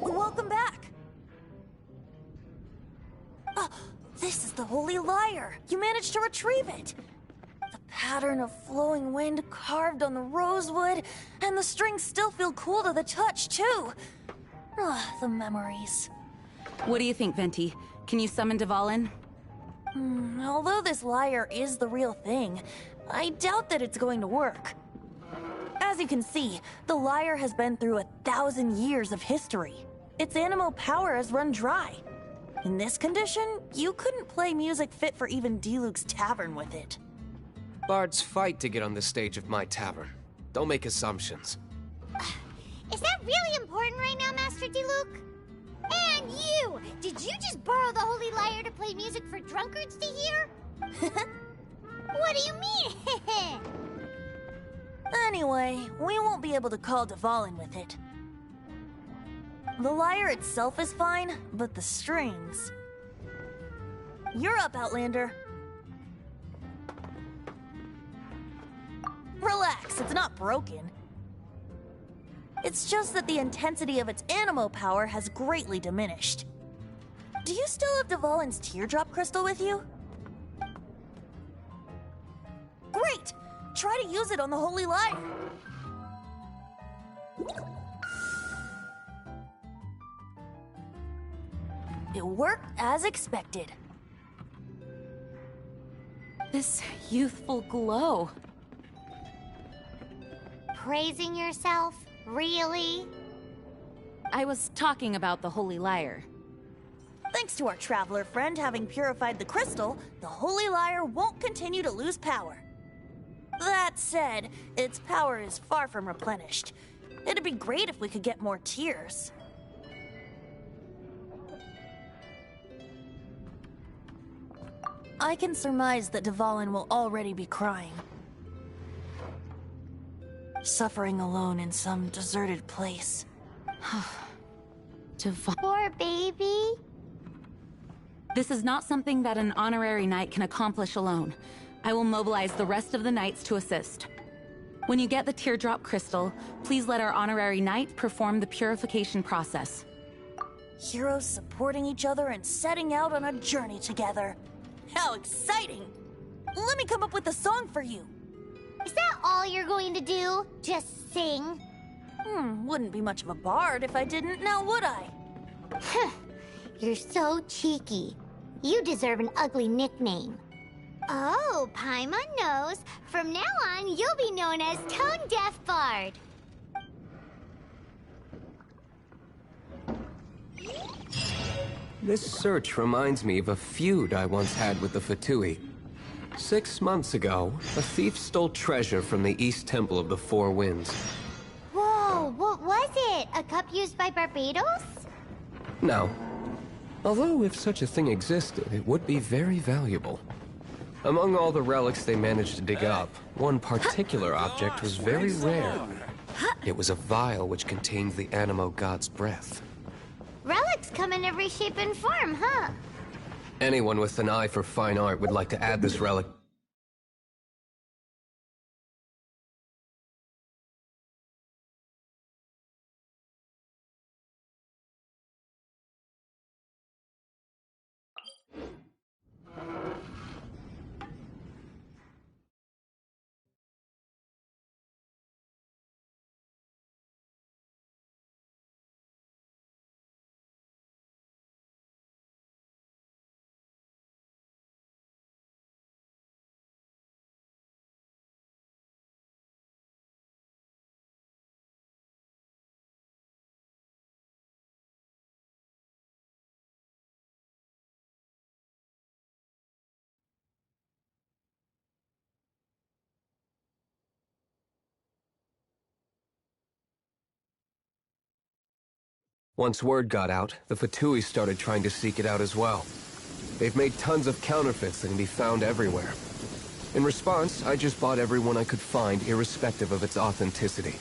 Welcome back! This is the Holy Lyre! You managed to retrieve it! The pattern of flowing wind carved on the rosewood, and the strings still feel cool to the touch, too! The memories.
What do you think, Venti? Can you summon Dvalin?
Although this lyre is the real thing, I doubt that it's going to work. As you can see, the lyre has been through 1,000 years of history. Its animal power has run dry. In this condition, you couldn't play music fit for even Diluc's tavern with it.
Bards fight to get on the stage of my tavern. Don't make assumptions.
Is that really important right now, Master Diluc? And you! Did you just borrow the Holy Lyre to play music for drunkards to hear? What do you mean?
Anyway, we won't be able to call Dvalin with it. The lyre itself is fine, but the strings... You're up, Outlander. Relax, it's not broken. It's just that the intensity of its animo power has greatly diminished. Do you still have Dvalin's teardrop crystal with you? Great! Try to use it on the Holy Lyre. It worked as expected.
This youthful glow.
Praising yourself? Really?
I was talking about the Holy Lyre.
Thanks to our traveler friend having purified the crystal, the Holy Lyre won't continue to lose power. That said, its power is far from replenished. It'd be great if we could get more tears. I can surmise that Dvalin will already be crying. suffering alone in some deserted place.
Poor baby.
This is not something that an honorary knight can accomplish alone. I will mobilize the rest of the knights to assist. When you get the teardrop crystal, please let our honorary knight perform the purification process.
Heroes supporting each other and setting out on a journey together. How exciting! Let me come up with a song for you.
Is that all you're going to do? Just sing?
Wouldn't be much of a bard if I didn't, now would I?
You're so cheeky. You deserve an ugly nickname. Oh, Paimon knows. From now on, you'll be known as Tone Deaf Bard.
This search reminds me of a feud I once had with the Fatui. 6 months ago, a thief stole treasure from the East Temple of the Four Winds.
Whoa, what was it? A cup used by Barbados?
No. Although if such a thing existed, it would be very valuable. Among all the relics they managed to dig up, one particular object was very rare. It was a vial which contained the Animo god's breath.
Relics come in every shape and form, huh?
Anyone with an eye for fine art would like to add this relic. Once word got out, the Fatui started trying to seek it out as well. They've made tons of counterfeits that can be found everywhere. In response, I just bought every one I could find, irrespective of its authenticity.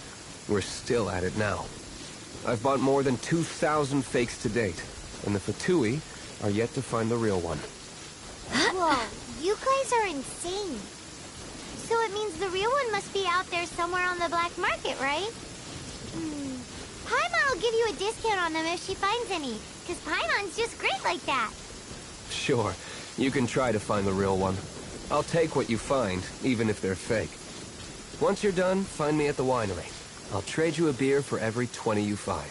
We're still at it now. I've bought more than 2,000 fakes to date, and the Fatui are yet to find the real one.
Whoa, you guys are insane. So it means the real one must be out there somewhere on the black market, right? Paimon will give you a discount on them if she finds any, because Paimon's just great like that.
Sure, you can try to find the real one. I'll take what you find, even if they're fake. Once you're done, find me at the winery. I'll trade you a beer for every 20 you find.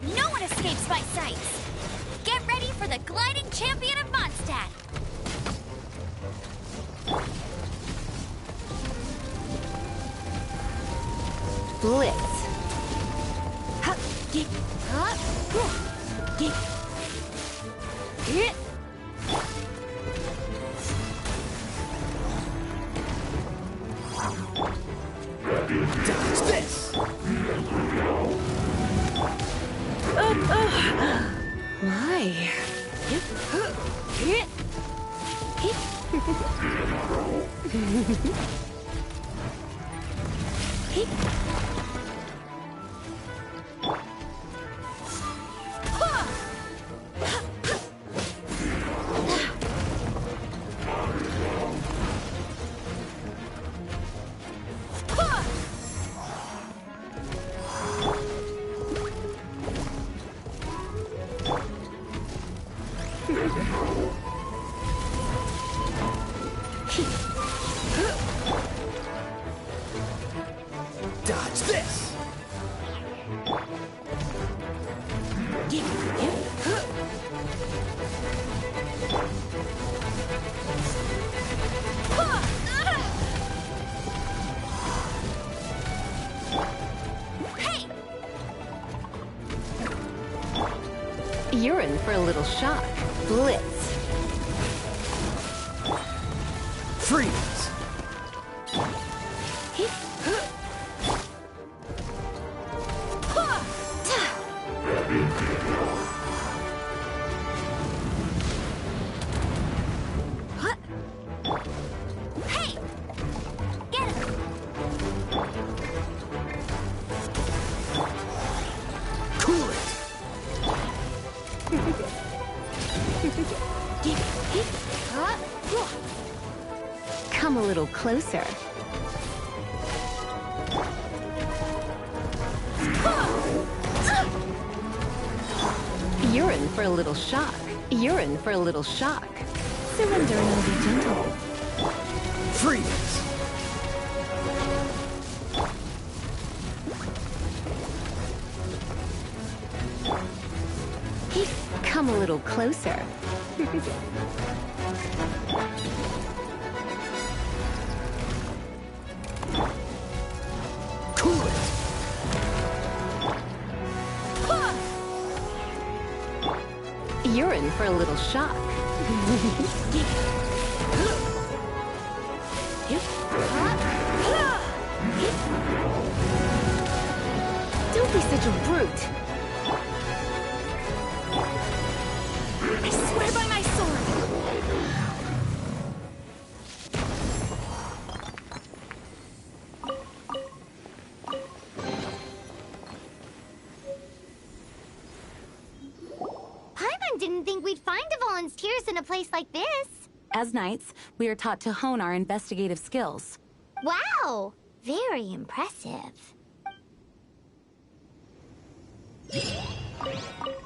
No one escapes my sights! Get ready for the gliding champion of Mondstadt!
Blitz.
Dodge this!
Why?
Dodge this!
You're in for a little shock. Blitz.
Freeze!
Hey! Get him!
Cool it!
Come a little closer. You're in for a little shock. You're in for a little shock. Surrender and be gentle.
Freeze!
Come a little closer.
Cool it!
You're in for a little shock. Don't be such a brute.
I swear by my sword!
Paimon didn't think we'd find the volunteers in a place like this.
As knights, we are taught to hone our investigative skills.
Wow! Very impressive.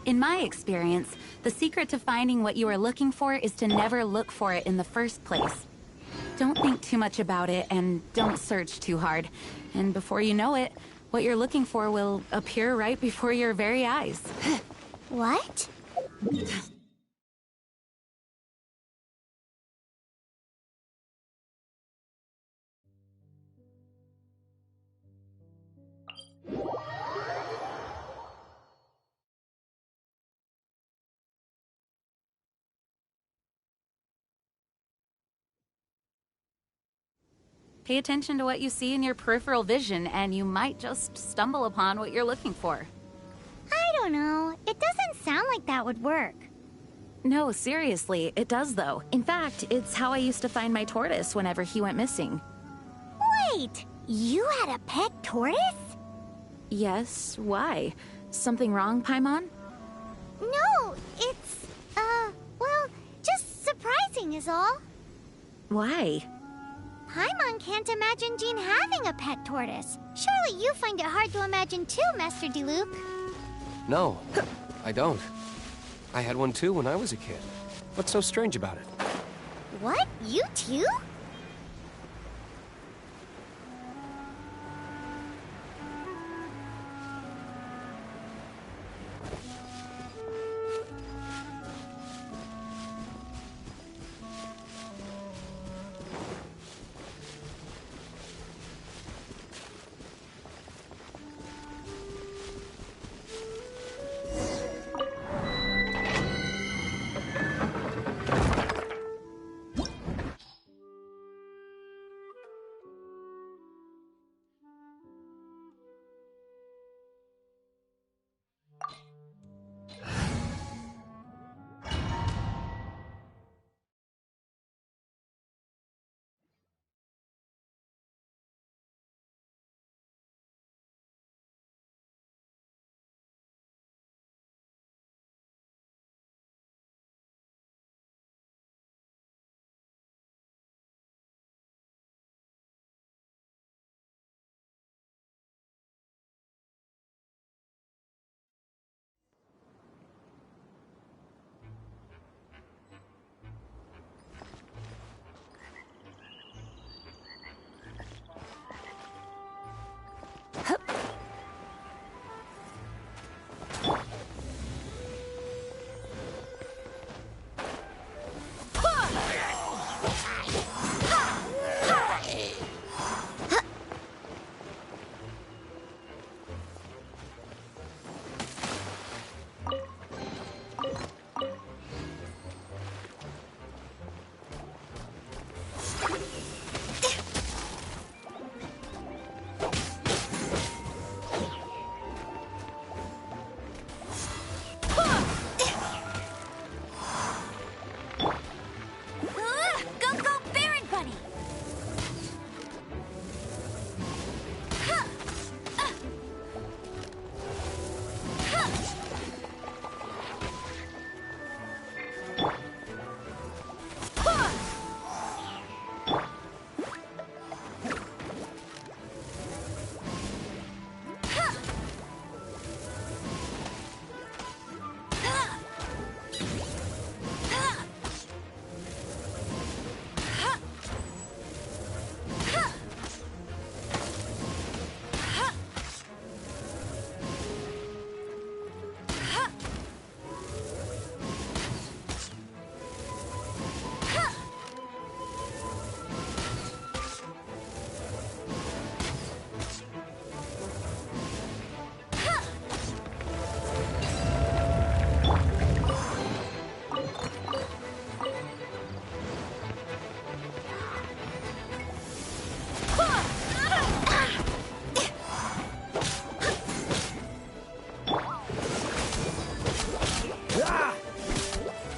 In my experience, the secret to finding what you are looking for is to never look for it in the first place. Don't think too much about it, and don't search too hard. And before you know it, what you're looking for will appear right before your very eyes.
What?
Pay attention to what you see in your peripheral vision, and you might just stumble upon what you're looking for.
I don't know. It doesn't sound like that would work.
No, seriously, it does though. In fact, it's how I used to find my tortoise whenever he went missing.
Wait! You had a pet tortoise?
Yes, why? Something wrong, Paimon?
No, it's, well, just surprising is all.
Why?
Paimon can't imagine Jean having a pet tortoise. Surely you find it hard to imagine too, Master Diluc.
No, I don't. I had one too when I was a kid. What's so strange about it?
What? You too?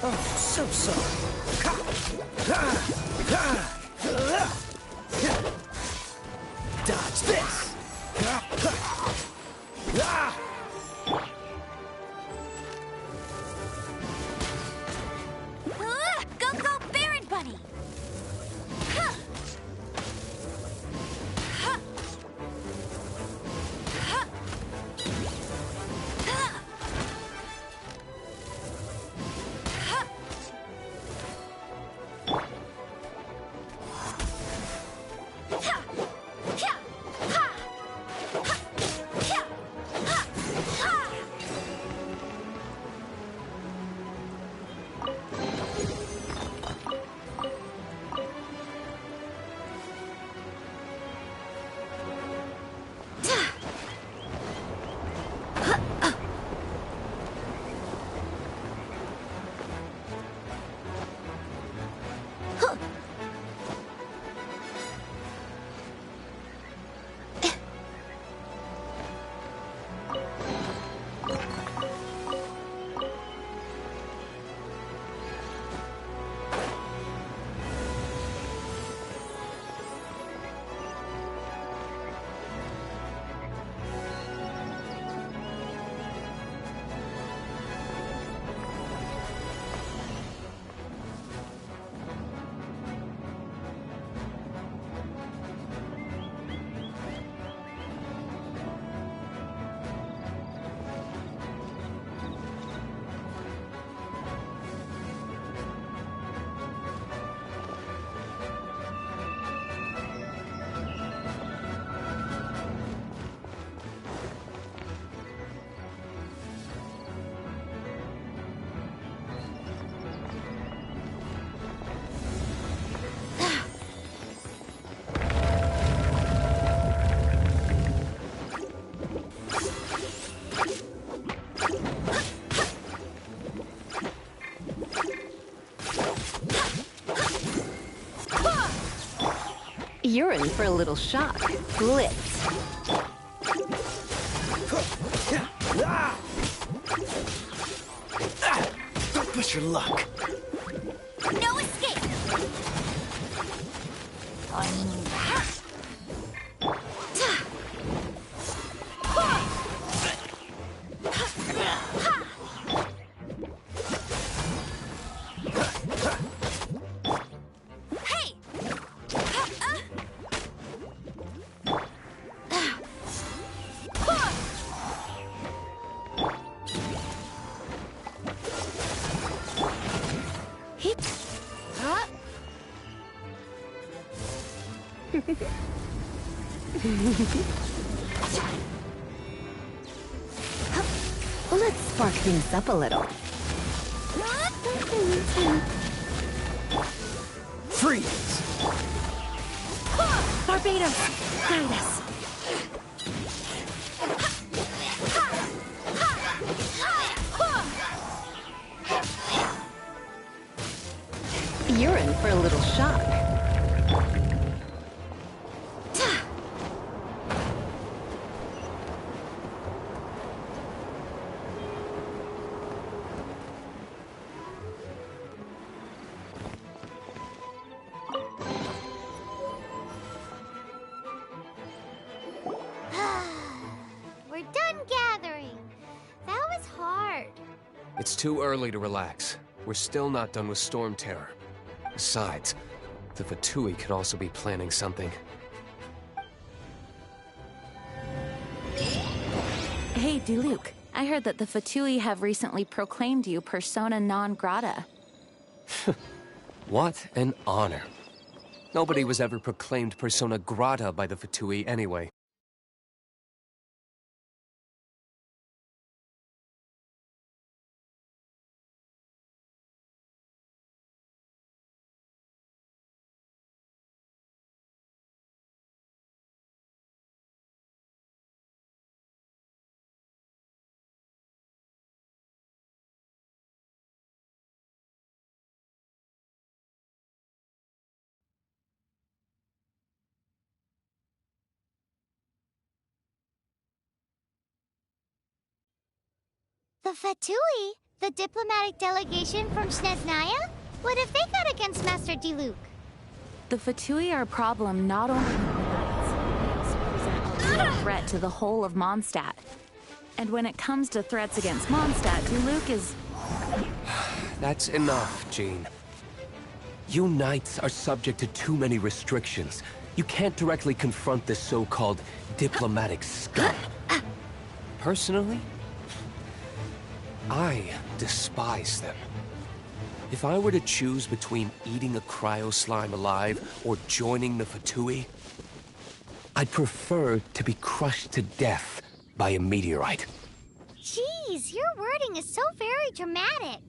Oh, so sorry. Dodge this!
Go, go, Baron Bunny!
You're in for a little shock. Blitz.
Don't push your luck.
No escape!
Let's spark things up a little.
Freeze!
Barbados, guide us.
You're in for a little shock.
We're done gathering. That was hard.
It's too early to relax. We're still not done with Storm Terror. Besides, the Fatui could also be planning something.
Hey, Diluc. I heard that the Fatui have recently proclaimed you persona non grata.
What an honor. Nobody was ever proclaimed persona grata by the Fatui anyway.
The Fatui? The diplomatic delegation from Snezhnaya? What have they got against Master Diluc?
The Fatui are a problem not only with the Knights, they also present a real threat to the whole of Mondstadt. And when it comes to threats against Mondstadt, Diluc is...
That's enough, Jean. You Knights are subject to too many restrictions. You can't directly confront this so-called diplomatic scum. Personally, I despise them. If I were to choose between eating a cryo slime alive or joining the Fatui, I'd prefer to be crushed to death by a meteorite.
Jeez, your wording is so very dramatic.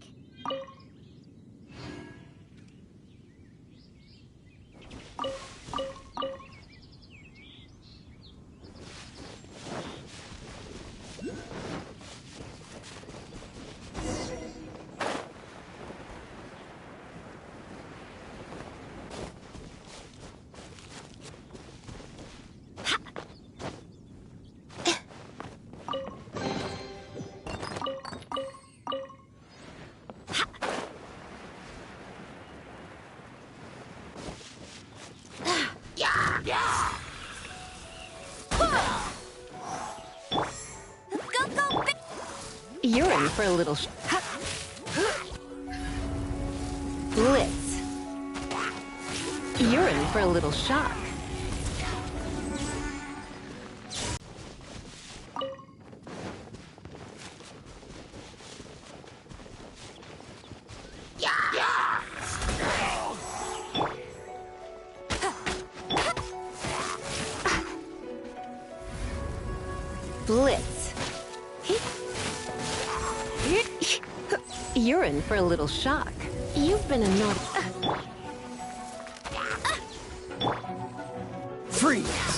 You're in for a little blitz. You're in for a little shock. Blitz. You're in for a little shock. You've been a naughty...
Freeze!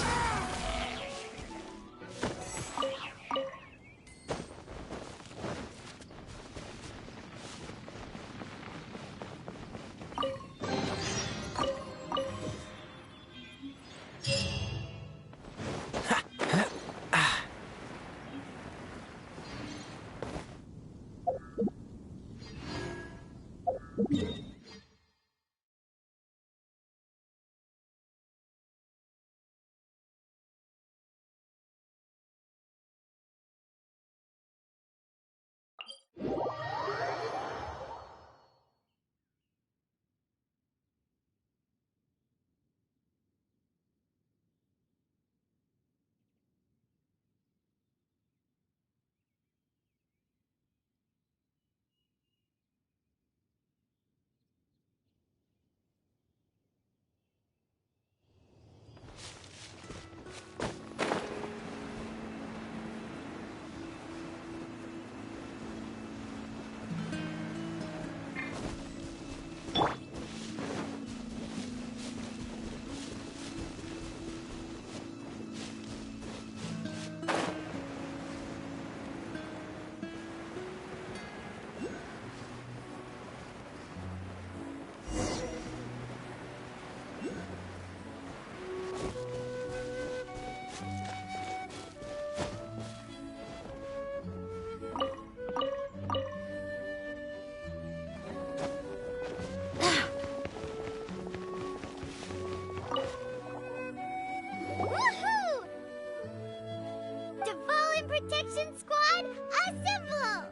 Protection Squad, assemble!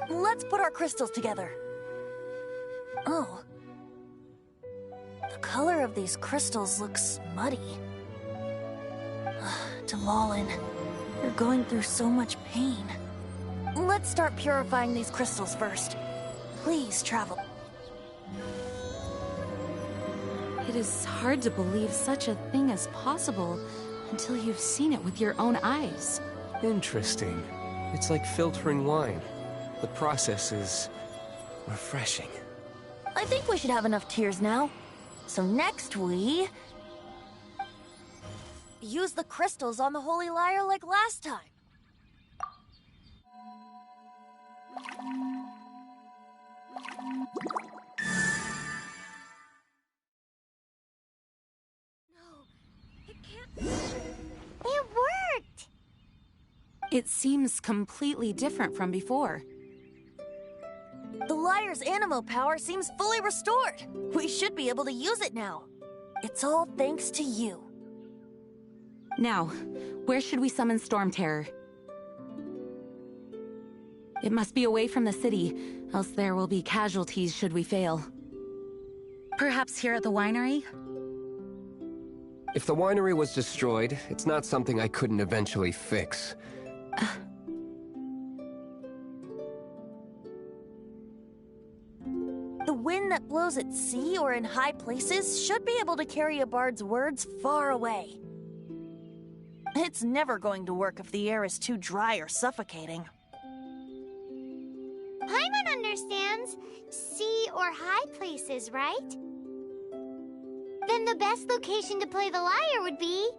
Let's put our crystals together. Oh. The color of these crystals looks muddy. Devalin, you're going through so much pain. Let's start purifying these crystals first. Please, travel.
It is hard to believe such a thing is possible until you've seen it with your own eyes.
Interesting. It's like filtering wine. The process is refreshing.
I think we should have enough tears now. So next we... use the crystals on the Holy Lyre like last time.
It worked!
It seems completely different from before.
The Liar's animo power seems fully restored. We should be able to use it now. It's all thanks to you.
Now, where should we summon Storm Terror? It must be away from the city, else there will be casualties should we fail. Perhaps here at the winery?
If the winery was destroyed, it's not something I couldn't eventually fix.
The wind that blows at sea or in high places should be able to carry a bard's words far away. It's never going to work if the air is too dry or suffocating.
Paimon understands sea or high places, right? Then the best location to play the lyre would be...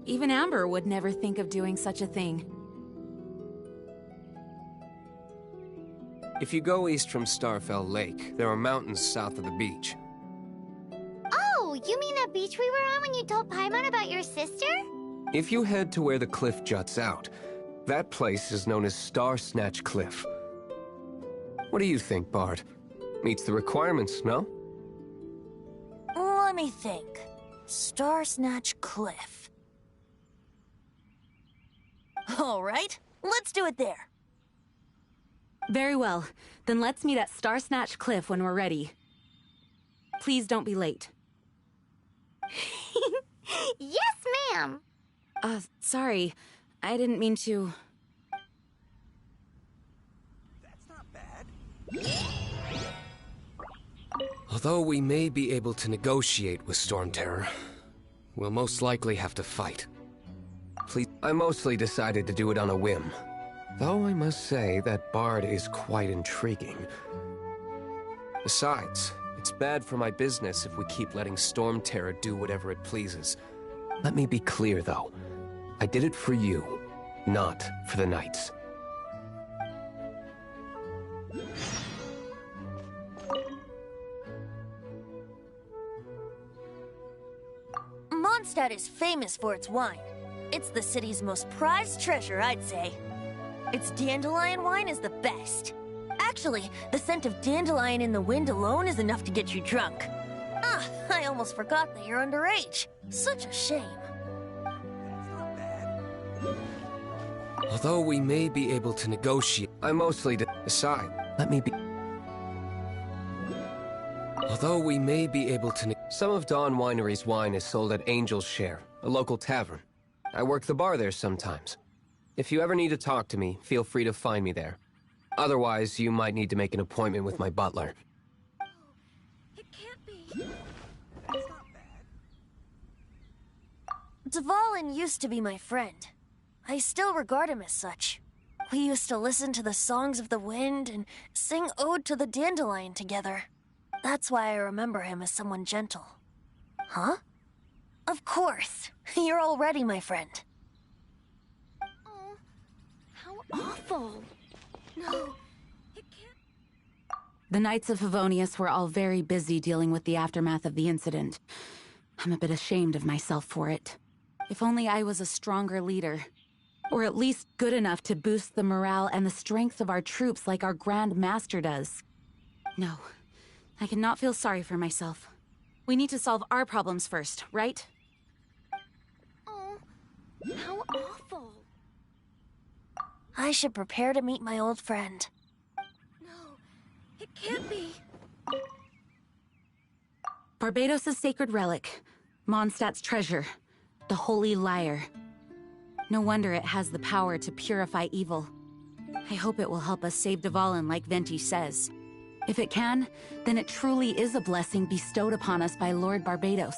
Even Amber would never think of doing such a thing.
If you go east from Starfell Lake, there are mountains south of the beach.
Oh, you mean that beach we were on when you told Paimon about your sister?
If you head to where the cliff juts out, that place is known as Star Snatch Cliff. What do you think, Bard? Meets the requirements, no?
Let me think. Star Snatch Cliff. All right, let's do it there.
Very well. Then let's meet at Star Snatch Cliff when we're ready. Please don't be late.
Yes, ma'am!
Sorry. I didn't mean to...
Although we may be able to negotiate with Storm Terror, we'll most likely have to fight. Please, I mostly decided to do it on a whim. Though I must say that Bard is quite intriguing. Besides, it's bad for my business if we keep letting Storm Terror do whatever it pleases. Let me be clear, though. I did it for you, not for the Knights.
Mondstadt is famous for its wine. It's the city's most prized treasure, I'd say. Its dandelion wine is the best. Actually, the scent of dandelion in the wind alone is enough to get you drunk. Ah, I almost forgot that you're underage. Such a shame.
Although we may be able to negotiate, I mostly decide. Let me be... Although we may be able to... Some of Dawn Winery's wine is sold at Angel's Share, a local tavern. I work the bar there sometimes. If you ever need to talk to me, feel free to find me there. Otherwise, you might need to make an appointment with my butler.
It can't be. That's not bad. Dvalin used to be my friend. I still regard him as such. We used to listen to the songs of the wind and sing Ode to the Dandelion together. That's why I remember him as someone gentle. Huh? Of course. You're already my friend.
Oh, how awful. No, it can't...
The Knights of Favonius were all very busy dealing with the aftermath of the incident. I'm a bit ashamed of myself for it. If only I was a stronger leader. Or at least good enough to boost the morale and the strength of our troops like our Grand Master does. No, I cannot feel sorry for myself. We need to solve our problems first, right?
Oh, how awful.
I should prepare to meet my old friend.
No, it can't be.
Barbados' sacred relic, Mondstadt's treasure, the Holy Lyre. No wonder it has the power to purify evil. I hope it will help us save Dvalin like Venti says. If it can, then it truly is a blessing bestowed upon us by Lord Barbados.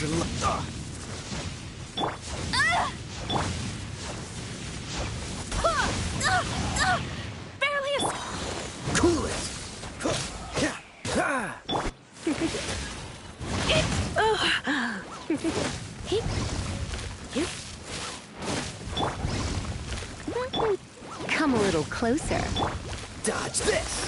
your luck.
Barely a...
Cool it!
Come a little closer.
Dodge this!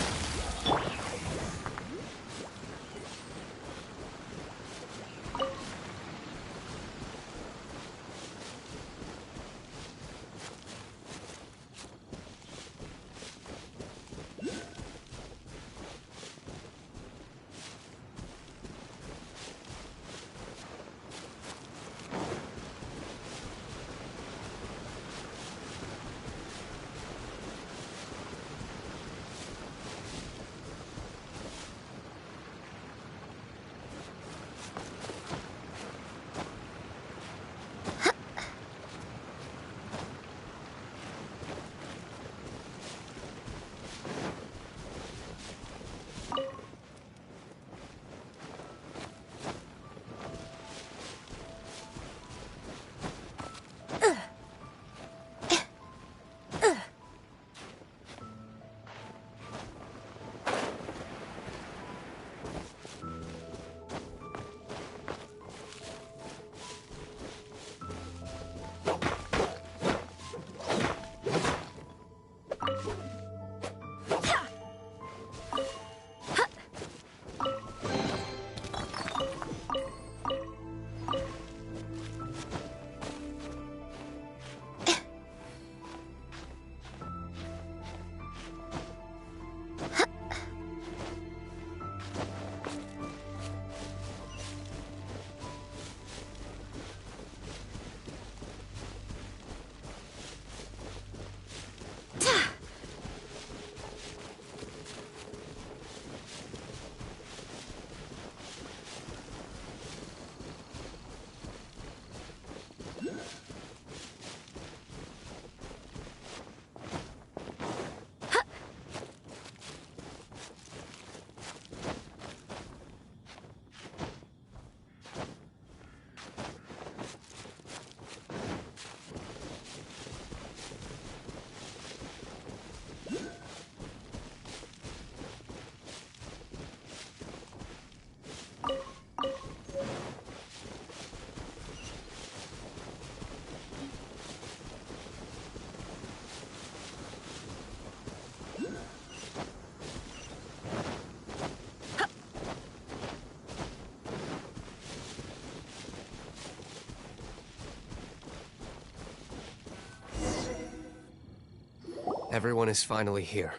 Everyone is finally here.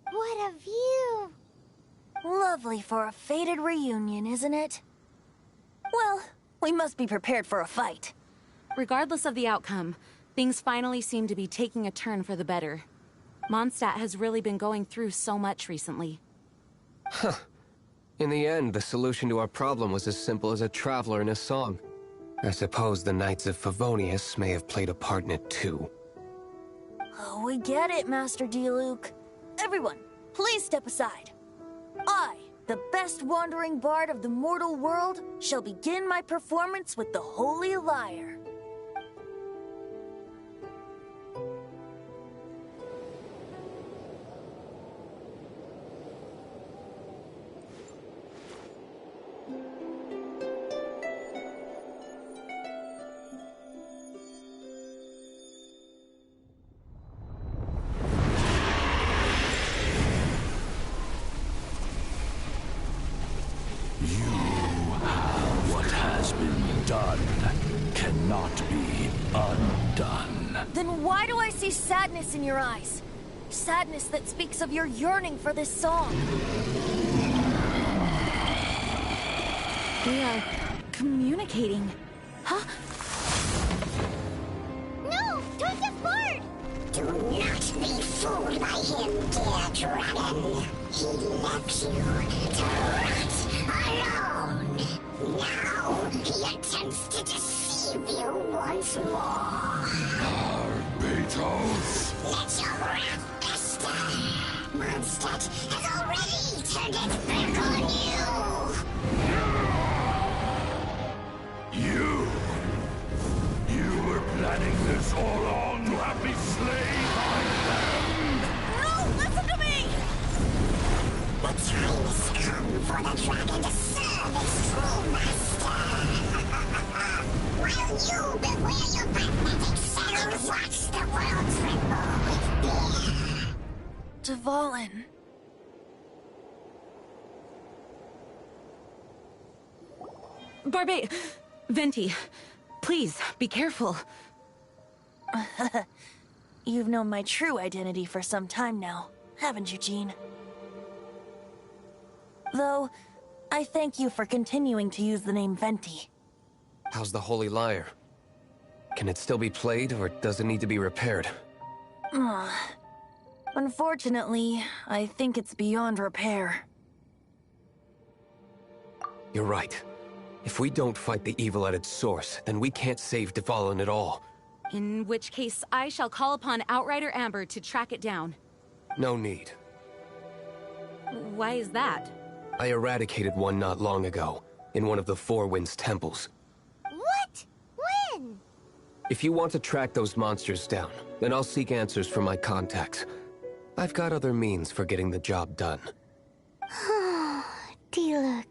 What a view!
Lovely for a fated reunion, isn't it? Well, we must be prepared for a fight.
Regardless of the outcome, things finally seem to be taking a turn for the better. Mondstadt has really been going through so much recently.
Huh. In the end, the solution to our problem was as simple as a traveler in a song. I suppose the Knights of Favonius may have played a part in it too.
Oh, we get it, Master Diluc. Everyone, please step aside. I, the best wandering bard of the mortal world, shall begin my performance with the Holy Lyre. Then why do I see sadness in your eyes? Sadness that speaks of your yearning for this song.
We are communicating. Huh?
No! Don't get bored!
Do not be fooled by him, dear dragon. He left you to rot alone. Now he attempts to deceive you once more.
Beatles!
Let your wrath fester. Mondstadt has already turned its back on you.
Dvalin.
Venti, please, be careful.
You've known my true identity for some time now, haven't you, Jean? Though, I thank you for continuing to use the name Venti.
How's the Holy Lyre? Can it still be played, or does it need to be repaired?
Unfortunately, I think it's beyond repair.
You're right. If we don't fight the evil at its source, then we can't save Dvalin at all.
In which case, I shall call upon Outrider Amber to track it down.
No need.
Why is that?
I eradicated one not long ago, in one of the Four Winds temples.
What? When?
If you want to track those monsters down, then I'll seek answers from my contacts. I've got other means for getting the job done.
Diluc.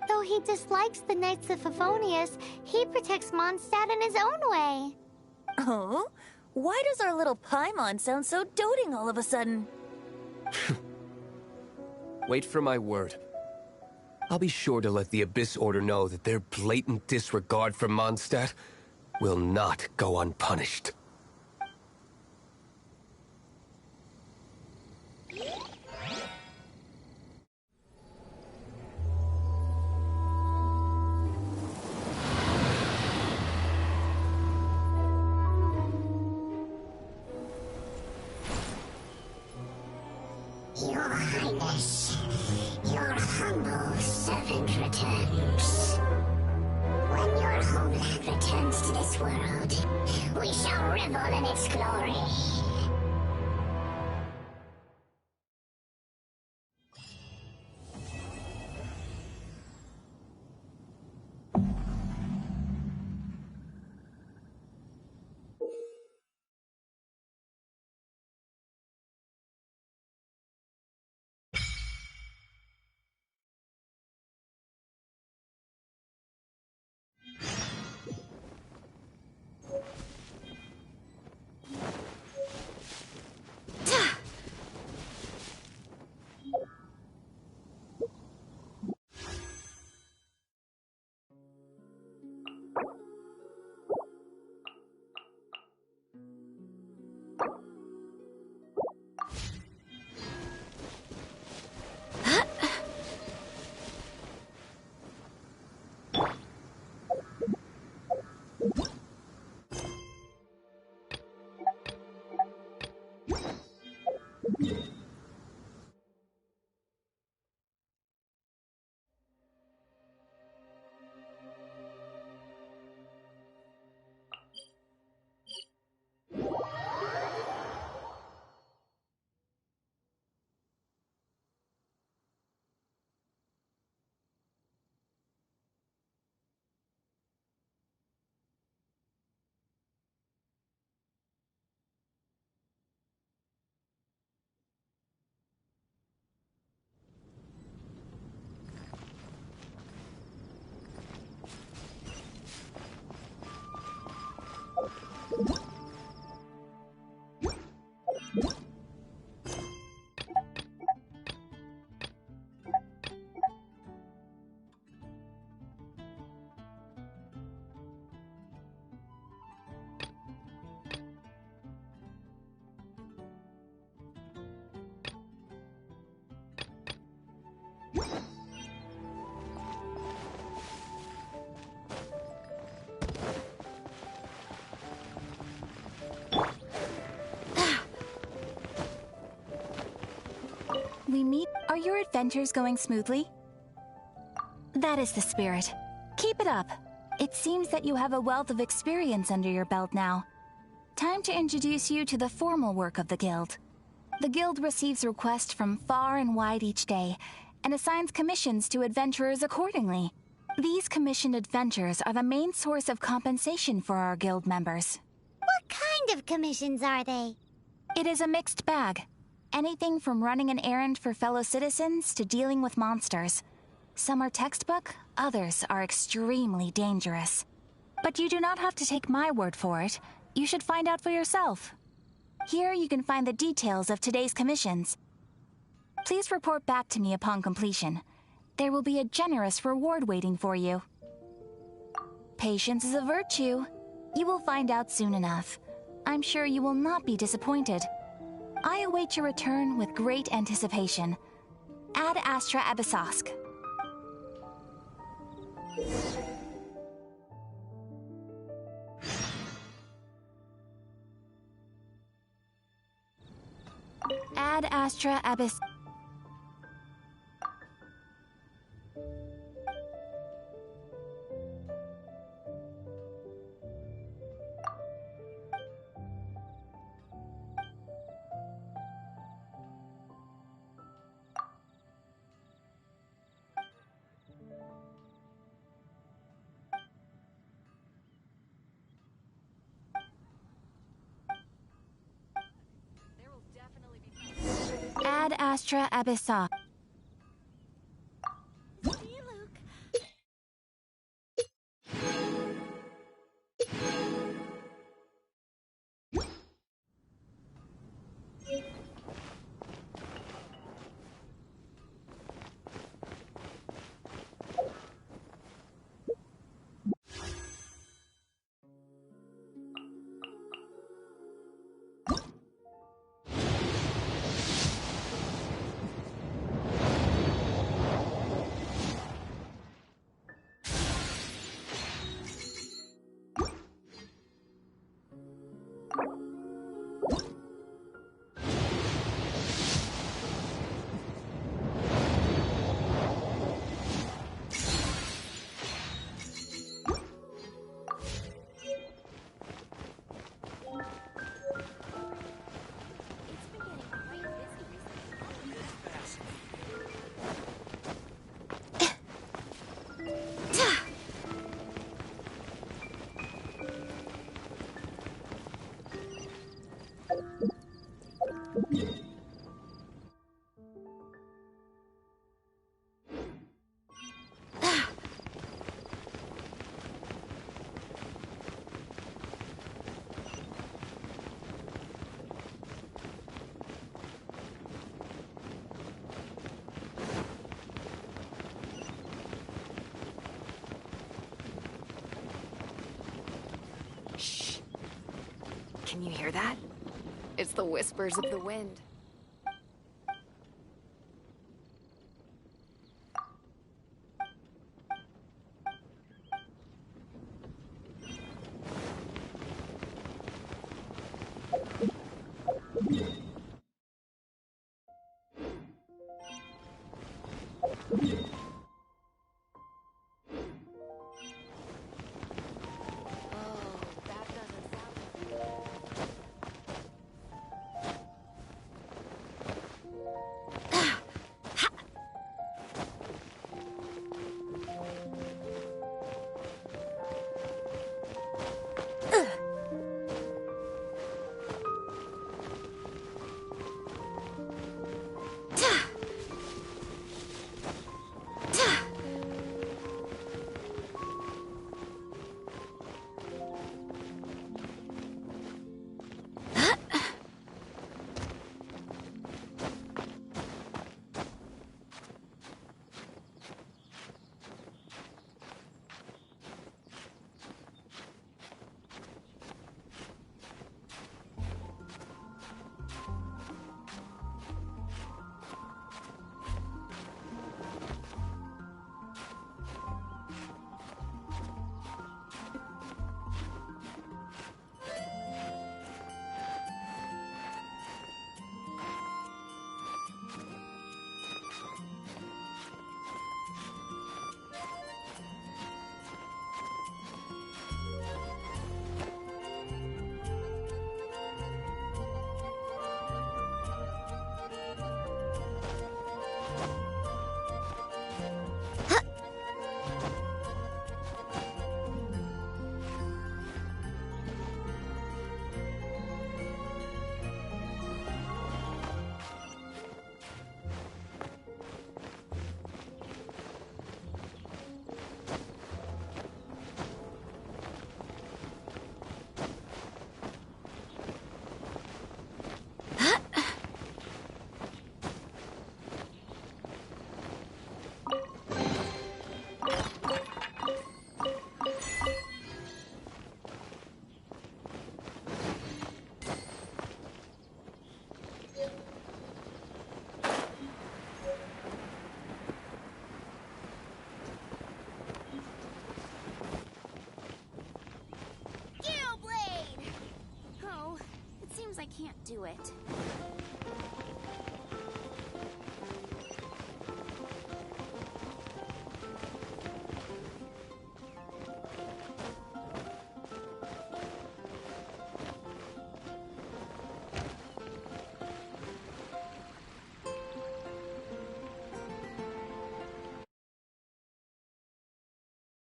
Though he dislikes the Knights of Favonius, he protects Mondstadt in his own way.
Oh? Why does our little Paimon sound so doting all of a sudden?
Wait for my word. I'll be sure to let the Abyss Order know that their blatant disregard for Mondstadt will not go unpunished.
Your Highness, your humble servant returns. When your homeland returns to this world, we shall revel in its glory.
We meet. Are your adventures going smoothly? That is the spirit. Keep it up. It seems that you have a wealth of experience under your belt now. Time to introduce you to the formal work of the Guild. The Guild receives requests from far and wide each day, and assigns commissions to adventurers accordingly. These commissioned adventures are the main source of compensation for our Guild members.
What kind of commissions are they?
It is a mixed bag. Anything from running an errand for fellow citizens to dealing with monsters. Some are textbook, others are extremely dangerous. But you do not have to take my word for it. You should find out for yourself. Here you can find the details of today's commissions. Please report back to me upon completion. There will be a generous reward waiting for you. Patience is a virtue. You will find out soon enough. I'm sure you will not be disappointed. I await your return with great anticipation. Ad Astra Abyssosque. Ad Astra Abyss. Ad Astra Abyssosque.
Can you hear that? It's the whispers of the wind.
can't do it.